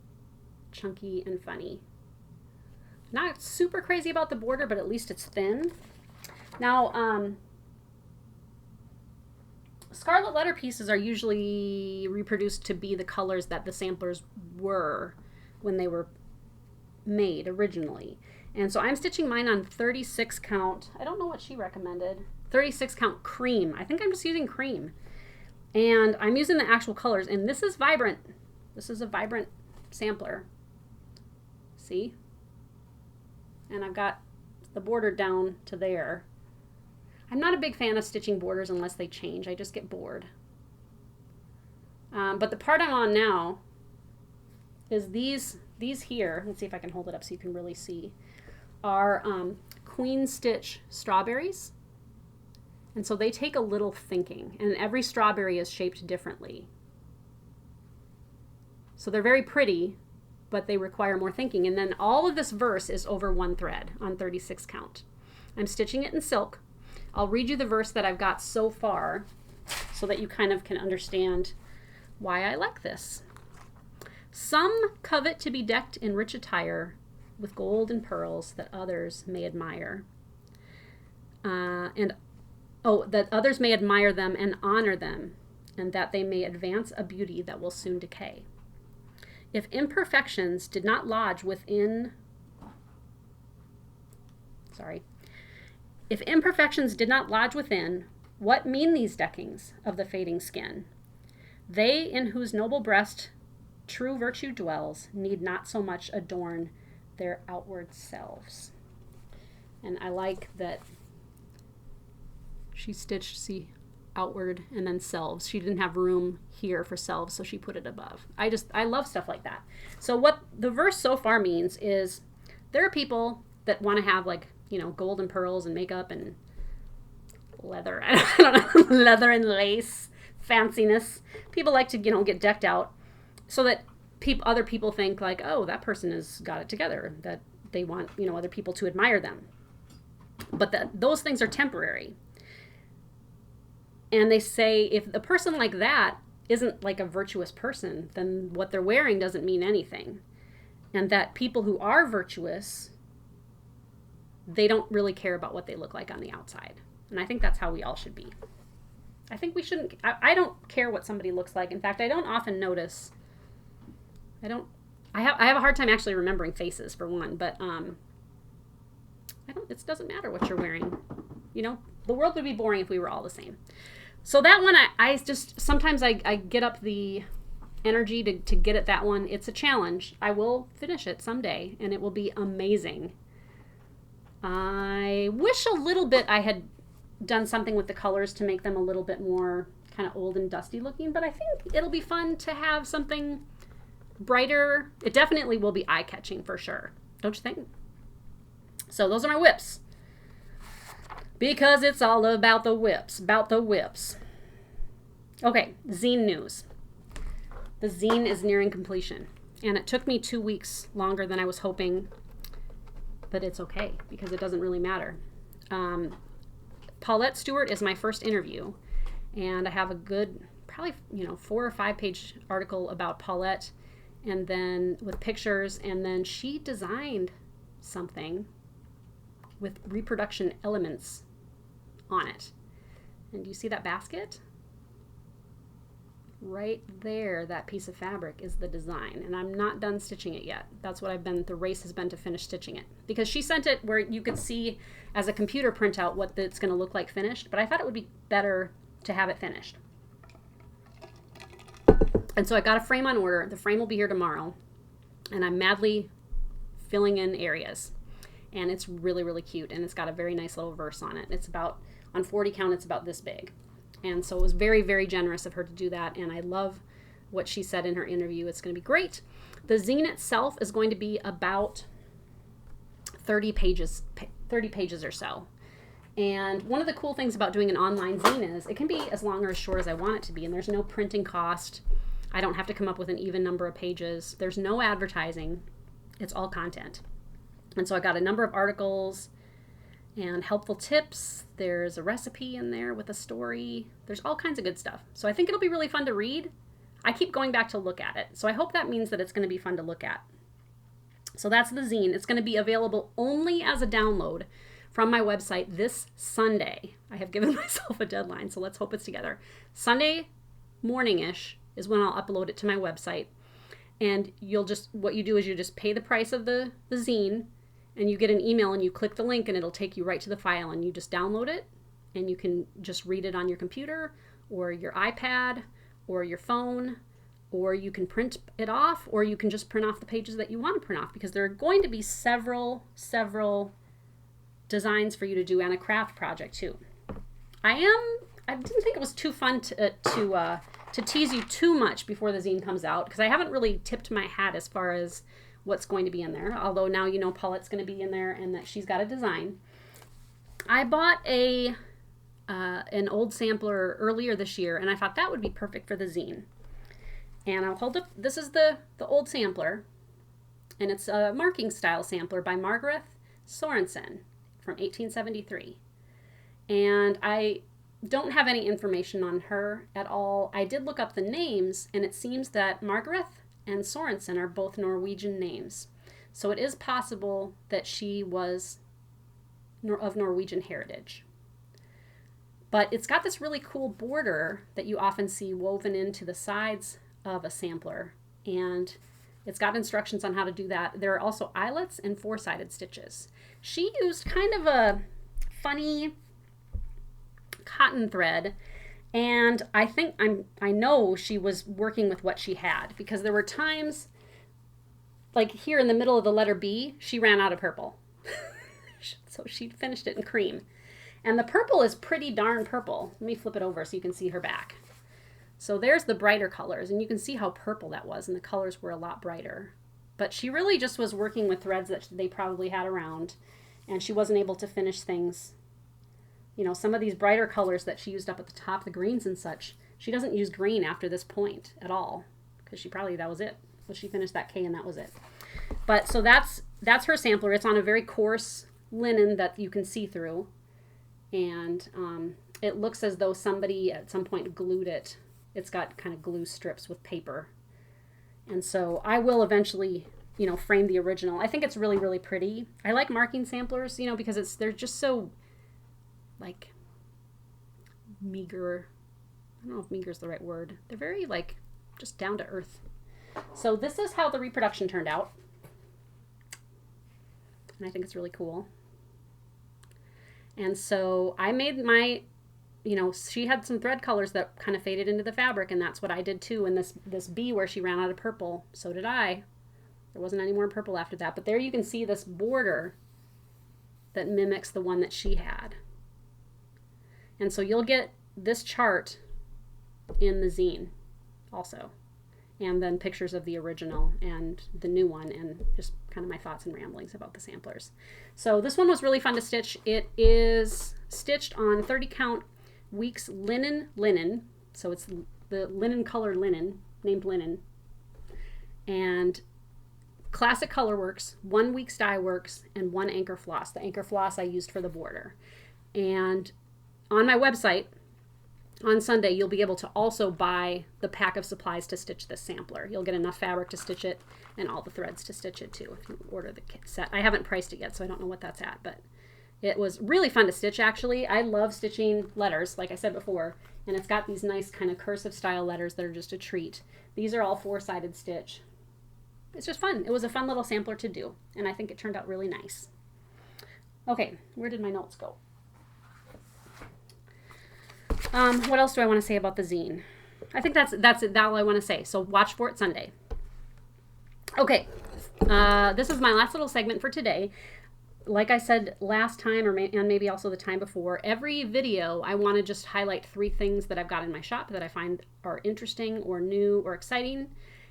chunky and funny. Not super crazy about the border, but at least it's thin. Now, Scarlet Letter pieces are usually reproduced to be the colors that the samplers were when they were made originally. And so I'm stitching mine on 36 count. I don't know what she recommended. 36 count cream. I think I'm just using cream. And I'm using the actual colors. And this is vibrant. This is a vibrant sampler. See? And I've got the border down to there. I'm not a big fan of stitching borders unless they change. I just get bored. But the part I'm on now is these here. Let's see if I can hold it up so you can really see. Are Queen Stitch strawberries. And so they take a little thinking. And every strawberry is shaped differently. So they're very pretty, but they require more thinking. And then all of this verse is over 1 thread on 36 count. I'm stitching it in silk. I'll read you the verse that I've got so far so that you kind of can understand why I like this. Some covet to be decked in rich attire with gold and pearls that others may admire. That others may admire them and honor them, and that they may advance a beauty that will soon decay. If imperfections did not lodge within... If imperfections did not lodge within, what mean these deckings of the fading skin? They in whose noble breast true virtue dwells need not so much adorn their outward selves. And I like that she stitched, see, outward and then selves. She didn't have room here for selves, so she put it above. I love stuff like that. So what the verse so far means is there are people that want to have, like, you know, gold and pearls and makeup and leather. I don't know, leather and lace, fanciness. People like to, you know, get decked out so that other people think like, oh, that person has got it together, that they want, you know, other people to admire them. But those things are temporary. And they say if a person like that isn't like a virtuous person, then what they're wearing doesn't mean anything. And that people who are virtuous, they don't really care about what they look like on the outside. And I think that's how we all should be. I think we shouldn't, I don't care what somebody looks like. In fact, I don't often notice. I have a hard time actually remembering faces, for one, but it doesn't matter what you're wearing. You know, the world would be boring if we were all the same. So that one, I just, sometimes I get up the energy to get at that one. It's a challenge. I will finish it someday, and it will be amazing. I wish a little bit I had done something with the colors to make them a little bit more kind of old and dusty looking, but I think it'll be fun to have something brighter. It definitely will be eye-catching for sure. Don't you think? So those are my whips. because it's all about the whips, Okay, zine news. The zine is nearing completion, and it took me 2 weeks longer than I was hoping, but it's okay because it doesn't really matter. Paulette Stewart is my first interview, and I have a good, probably 4 or 5 page article about Paulette, and then with pictures, and then she designed something with reproduction elements on it. And do you see that basket? Right there, that piece of fabric is the design, and I'm not done stitching it yet. That's what the race has been to finish stitching it, because she sent it where you could see as a computer printout what it's going to look like finished, but I thought it would be better to have it finished. And so I got a frame on order. The frame will be here tomorrow, and I'm madly filling in areas, and it's really, really cute, and it's got a very nice little verse on it. It's about, on 40 count, it's about this big. And so it was very, very generous of her to do that, and I love what she said in her interview. It's going to be great. The zine itself is going to be about 30 pages or so. And one of the cool things about doing an online zine is it can be as long or as short as I want it to be, and there's no printing cost. I don't have to come up with an even number of pages. There's no advertising. It's all content. And so I got a number of articles and helpful tips. There's a recipe in there with a story. There's all kinds of good stuff. So I think it'll be really fun to read. I keep going back to look at it. So I hope that means that it's going to be fun to look at. So that's the zine. It's going to be available only as a download from my website this Sunday. I have given myself a deadline, so let's hope it's together. Sunday morning-ish is when I'll upload it to my website. And what you do is you just pay the price of the zine, and you get an email and you click the link and it'll take you right to the file, and you just download it, and you can just read it on your computer or your iPad or your phone, or you can print it off, or you can just print off the pages that you want to print off, because there are going to be several designs for you to do, and a craft project too. I didn't think it was too fun to tease you too much before the zine comes out, because I haven't really tipped my hat as far as what's going to be in there, although now you know Paulette's going to be in there and that she's got a design. I bought an old sampler earlier this year, and I thought that would be perfect for the zine. And I'll hold up, this is the old sampler, and it's a marking style sampler by Margaret Sorensen from 1873. And I don't have any information on her at all. I did look up the names, and it seems that Margaret and Sorensen are both Norwegian names. So it is possible that she was of Norwegian heritage. But it's got this really cool border that you often see woven into the sides of a sampler, and it's got instructions on how to do that. There are also eyelets and four-sided stitches. She used kind of a funny cotton thread, and I know she was working with what she had, because there were times, like here in the middle of the letter B, she ran out of purple. So she finished it in cream. And the purple is pretty darn purple. Let me flip it over so you can see her back. So there's the brighter colors, and you can see how purple that was, and the colors were a lot brighter. But she really just was working with threads that they probably had around, and she wasn't able to finish things. You know, some of these brighter colors that she used up at the top, the greens and such, she doesn't use green after this point at all, because that was it. So she finished that K and that was it. But so that's her sampler. It's on a very coarse linen that you can see through, and it looks as though somebody at some point glued it. It's got kind of glue strips with paper. And so I will eventually, frame the original. I think it's really, really pretty. I like marking samplers, because they're just so, like, meager. I don't know if meager is the right word. They're very, like, just down to earth. So this is how the reproduction turned out. And I think it's really cool. And so I made my, she had some thread colors that kind of faded into the fabric, and that's what I did too. And this B where she ran out of purple, so did I. There wasn't any more purple after that. But there you can see this border that mimics the one that she had. And so you'll get this chart in the zine also. and then pictures of the original and the new one, and just kind of my thoughts and ramblings about the samplers. So this one was really fun to stitch. It is stitched on 30 count weeks linen. So it's the linen color linen, named linen. And classic color works, 1 week's dye works, and 1 anchor floss. The anchor floss I used for the border. And on my website, on Sunday, you'll be able to also buy the pack of supplies to stitch this sampler. You'll get enough fabric to stitch it and all the threads to stitch it too if you order the kit set. I haven't priced it yet, so I don't know what that's at, but it was really fun to stitch, actually. I love stitching letters, like I said before, and it's got these nice kind of cursive style letters that are just a treat. These are all 4-sided stitch. It's just fun. It was a fun little sampler to do, and I think it turned out really nice. Okay, where did my notes go? What else do I want to say about the zine? I think that's all I want to say. So watch for it Sunday. Okay, this is my last little segment for today. Like I said last time, and maybe also the time before, every video I want to just highlight 3 things that I've got in my shop that I find are interesting or new or exciting.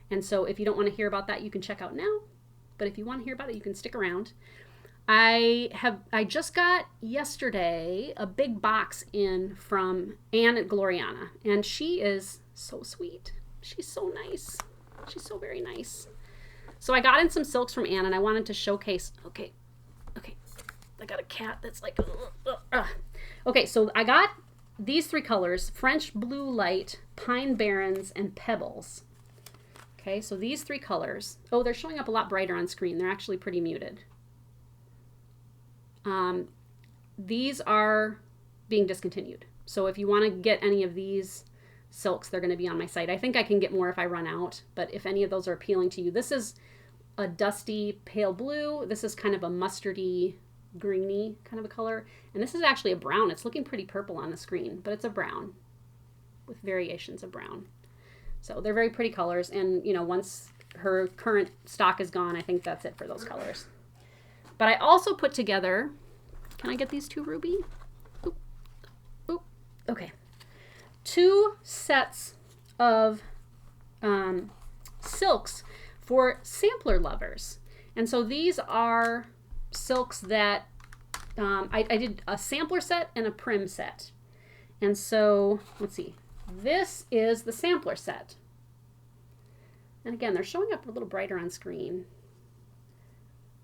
And so if you don't want to hear about that, you can check out now. But if you want to hear about it, you can stick around. I just got yesterday a big box in from Anne at Gloriana, and she is so sweet. She's so nice. She's so very nice. So I got in some silks from Anne, and I wanted to showcase. Okay, I got a cat that's like. Okay, so I got these 3 colors: French Blue Light, Pine Barrens, and Pebbles. Okay, so these 3 colors. Oh, they're showing up a lot brighter on screen. They're actually pretty muted. These are being discontinued. So if you want to get any of these silks, they're going to be on my site. I think I can get more if I run out, but if any of those are appealing to you, this is a dusty pale blue. This is kind of a mustardy, greeny kind of a color. And this is actually a brown. It's looking pretty purple on the screen, but it's a brown with variations of brown. So they're very pretty colors. And, you know, once her current stock is gone, I think that's it for those colors. But I also put together, can I get these 2, Ruby? Oop. Oop. Okay. 2 sets of silks for sampler lovers. And so these are silks that I did a sampler set and a prim set. And so, let's see. This is the sampler set. And again, they're showing up a little brighter on screen.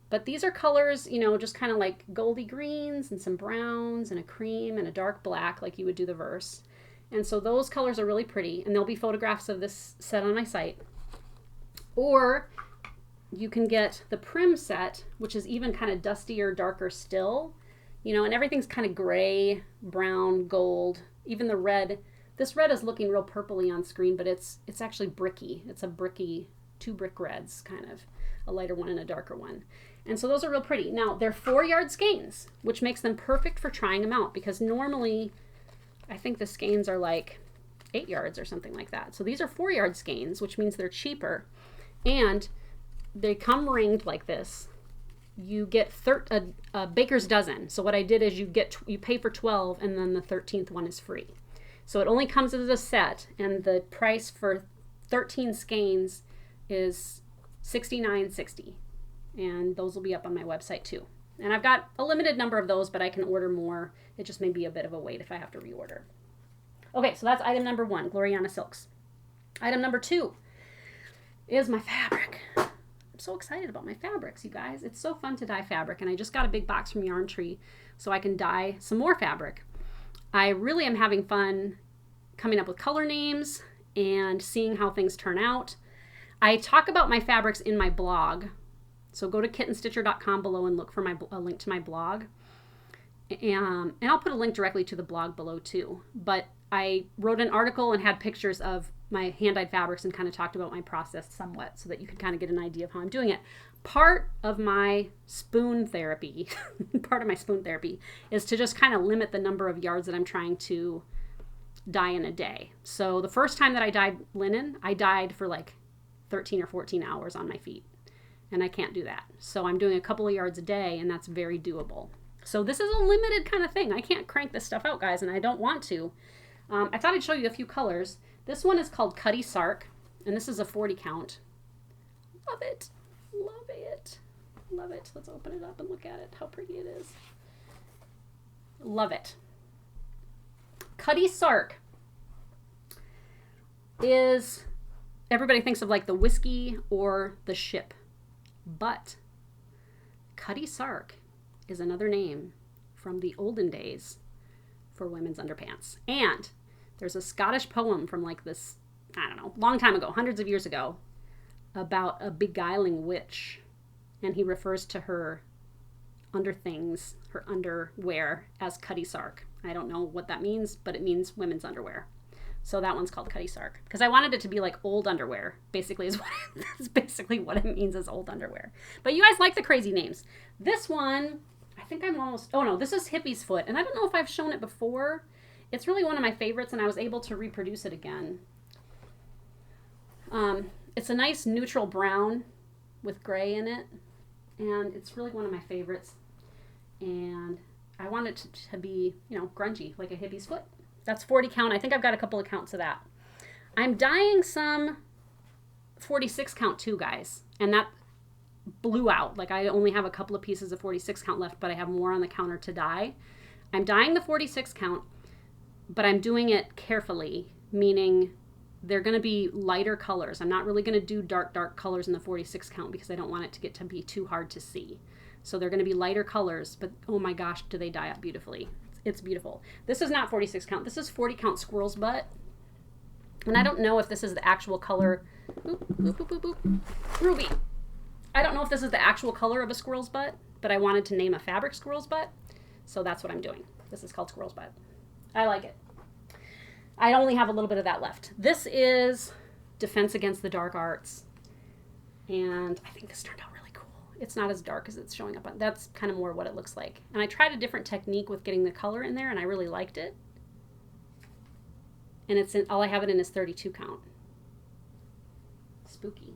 But these are colors, you know, just kind of like goldy greens and some browns and a cream and a dark black like you would do the verse. And so those colors are really pretty, and there'll be photographs of this set on my site. Or you can get the prim set, which is even kind of dustier, darker still, you know, and everything's kind of gray, brown, gold, even the red. This red is looking real purpley on screen, but it's actually bricky. It's a bricky, 2 brick reds, kind of a lighter one and a darker one. And so those are real pretty. Now, they're 4-yard skeins, which makes them perfect for trying them out, because normally I think the skeins are like 8 yards or something like that. So these are 4-yard skeins, which means they're cheaper. And they come ringed like this. You get a baker's dozen. So what I did is you pay for 12, and then the 13th one is free. So it only comes as a set, and the price for 13 skeins is $69.60. And those will be up on my website too. And I've got a limited number of those, but I can order more. It just may be a bit of a wait if I have to reorder. Okay, so that's item number 1, Gloriana Silks. Item number 2 is my fabric. I'm so excited about my fabrics, you guys. It's so fun to dye fabric, and I just got a big box from Yarn Tree so I can dye some more fabric. I really am having fun coming up with color names and seeing how things turn out. I talk about my fabrics in my blog. So go to kittenstitcher.com below and look for a link to my blog. And I'll put a link directly to the blog below too. But I wrote an article and had pictures of my hand-dyed fabrics and kind of talked about my process somewhat so that you can kind of get an idea of how I'm doing it. Part of my spoon therapy, is to just kind of limit the number of yards that I'm trying to dye in a day. So the first time that I dyed linen, I dyed for like 13 or 14 hours on my feet. And I can't do that. So I'm doing a couple of yards a day, and that's very doable. So this is a limited kind of thing. I can't crank this stuff out, guys, and I don't want to. I thought I'd show you a few colors. This one is called Cutty Sark. And this is a 40 count. Love it. Love it. Love it. Let's open it up and look at it. How pretty it is. Love it. Cutty Sark is, everybody thinks of like the whiskey or the ship, but Cutty Sark is another name from the olden days for women's underpants. And there's a Scottish poem from like this, I don't know, long time ago, hundreds of years ago, about a beguiling witch. And he refers to her underthings, her underwear, as Cutty Sark. I don't know what that means, but it means women's underwear. So that one's called Cutty Sark because I wanted it to be like old underwear. Basically, is basically what it means is old underwear. But you guys like the crazy names. This one, I think I'm almost. Oh no, this is Hippie's Foot, and I don't know if I've shown it before. It's really one of my favorites, and I was able to reproduce it again. It's a nice neutral brown with gray in it, and it's really one of my favorites. And I want it to be, you know, grungy, like a hippie's foot. That's 40 count. I think I've got a couple of counts of that. I'm dyeing some 46 count too, guys. And that blew out. Like I only have a couple of pieces of 46 count left, but I have more on the counter to dye. I'm dyeing the 46 count, but I'm doing it carefully, meaning they're going to be lighter colors. I'm not really going to do dark colors in the 46 count because I don't want it to get to be too hard to see. So they're going to be lighter colors, but oh my gosh, do they dye up beautifully. It's beautiful. This is not 46 count. This is 40 count squirrel's butt. And I don't know if this is the actual color. Boop, boop, boop, boop, boop. Ruby. I don't know if this is the actual color of a squirrel's butt, but I wanted to name a fabric squirrel's butt. So that's what I'm doing. This is called squirrel's butt. I like it. I only have a little bit of that left. This is Defense Against the Dark Arts. And I think this turned out really cool. It's not as dark as it's showing up on. That's kind of more what it looks like. And I tried a different technique with getting the color in there, and I really liked it. And it's in, all I have it in is 32 count. Spooky.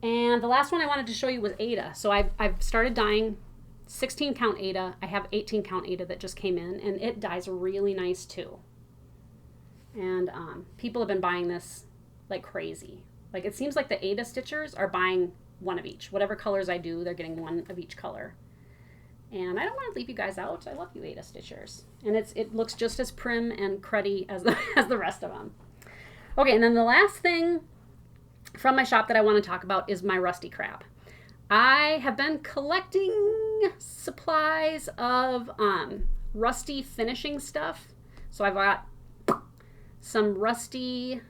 And the last one I wanted to show you was Ada. So I've started dyeing 16 count Ada. I have 18 count Ada that just came in, and it dyes really nice too. And people have been buying this like crazy. Like it seems like the Ada stitchers are buying one of each. Whatever colors I do, they're getting one of each color. And I don't want to leave you guys out. I love you Ada stitchers. And it looks just as prim and cruddy as the rest of them. Okay, and then the last thing from my shop that I want to talk about is my rusty crap. I have been collecting supplies of rusty finishing stuff. So I've got some rusty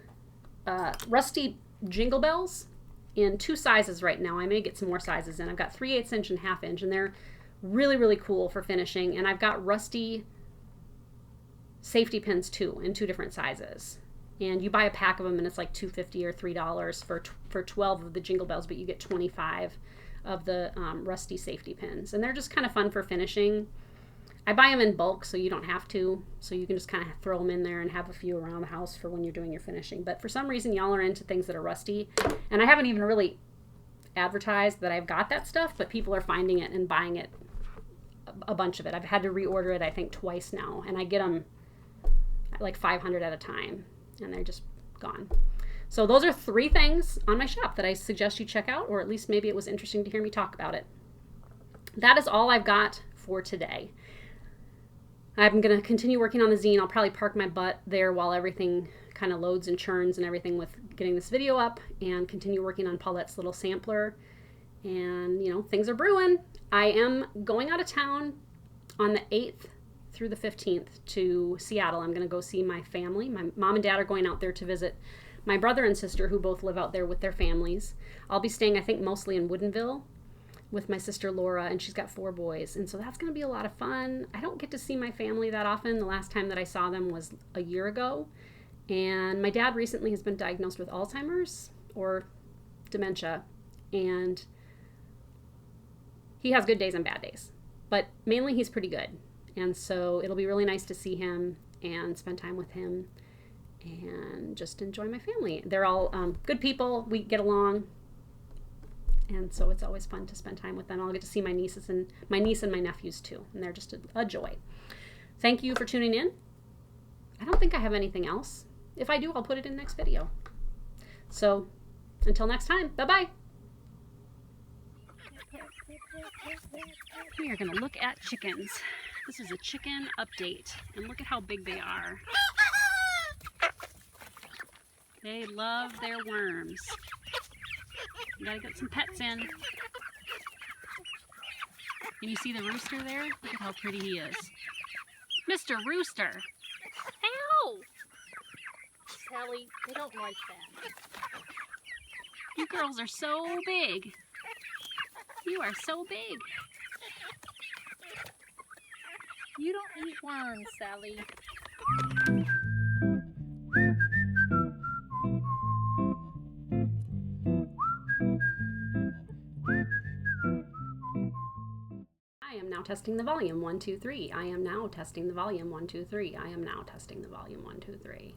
jingle bells in 2 sizes right now. I may get some more sizes in. I've got 3/8 inch and 1/2 inch, and they're really, really cool for finishing. And I've got rusty safety pins too in 2 different sizes. And you buy a pack of them, and it's like $2.50 or $3 for 12 of the jingle bells, but you get 25 of the rusty safety pins. And they're just kind of fun for finishing. I buy them in bulk, so you don't have to. So you can just kind of throw them in there and have a few around the house for when you're doing your finishing. But for some reason, y'all are into things that are rusty. And I haven't even really advertised that I've got that stuff, but people are finding it and buying it, a bunch of it. I've had to reorder it, I think, twice now. And I get them like 500 at a time, and they're just gone. So those are 3 things on my shop that I suggest you check out, or at least maybe it was interesting to hear me talk about it. That is all I've got for today. I'm going to continue working on the zine. I'll probably park my butt there while everything kind of loads and churns and everything with getting this video up, and continue working on Paulette's little sampler. And, you know, things are brewing. I am going out of town on the 8th through the 15th to Seattle. I'm going to go see my family. My mom and dad are going out there to visit my brother and sister, who both live out there with their families. I'll be staying, I think, mostly in Woodinville with my sister Laura, and she's got 4 boys, and so that's going to be a lot of fun. I don't get to see my family that often. The last time that I saw them was a year ago, and my dad recently has been diagnosed with Alzheimer's or dementia, and he has good days and bad days, but mainly he's pretty good, and so it'll be really nice to see him and spend time with him and just enjoy my family. They're all good people. We get along. And so it's always fun to spend time with them. I'll get to see my niece and my nephews too, and they're just a joy. Thank you for tuning in. I don't think I have anything else. If I do, I'll put it in the next video. So until next time, bye-bye. We are going to look at chickens. This is a chicken update, and look at how big they are. They love their worms. You gotta get some pets in. Can you see the rooster there? Look at how pretty he is. Mr. Rooster! Ow! Sally, they don't like that. You girls are so big. You are so big. You don't eat worms, Sally. I am now testing the volume. 1, 2, 3. I am now testing the volume. 1, 2, 3. I am now testing the volume. 1, 2, 3.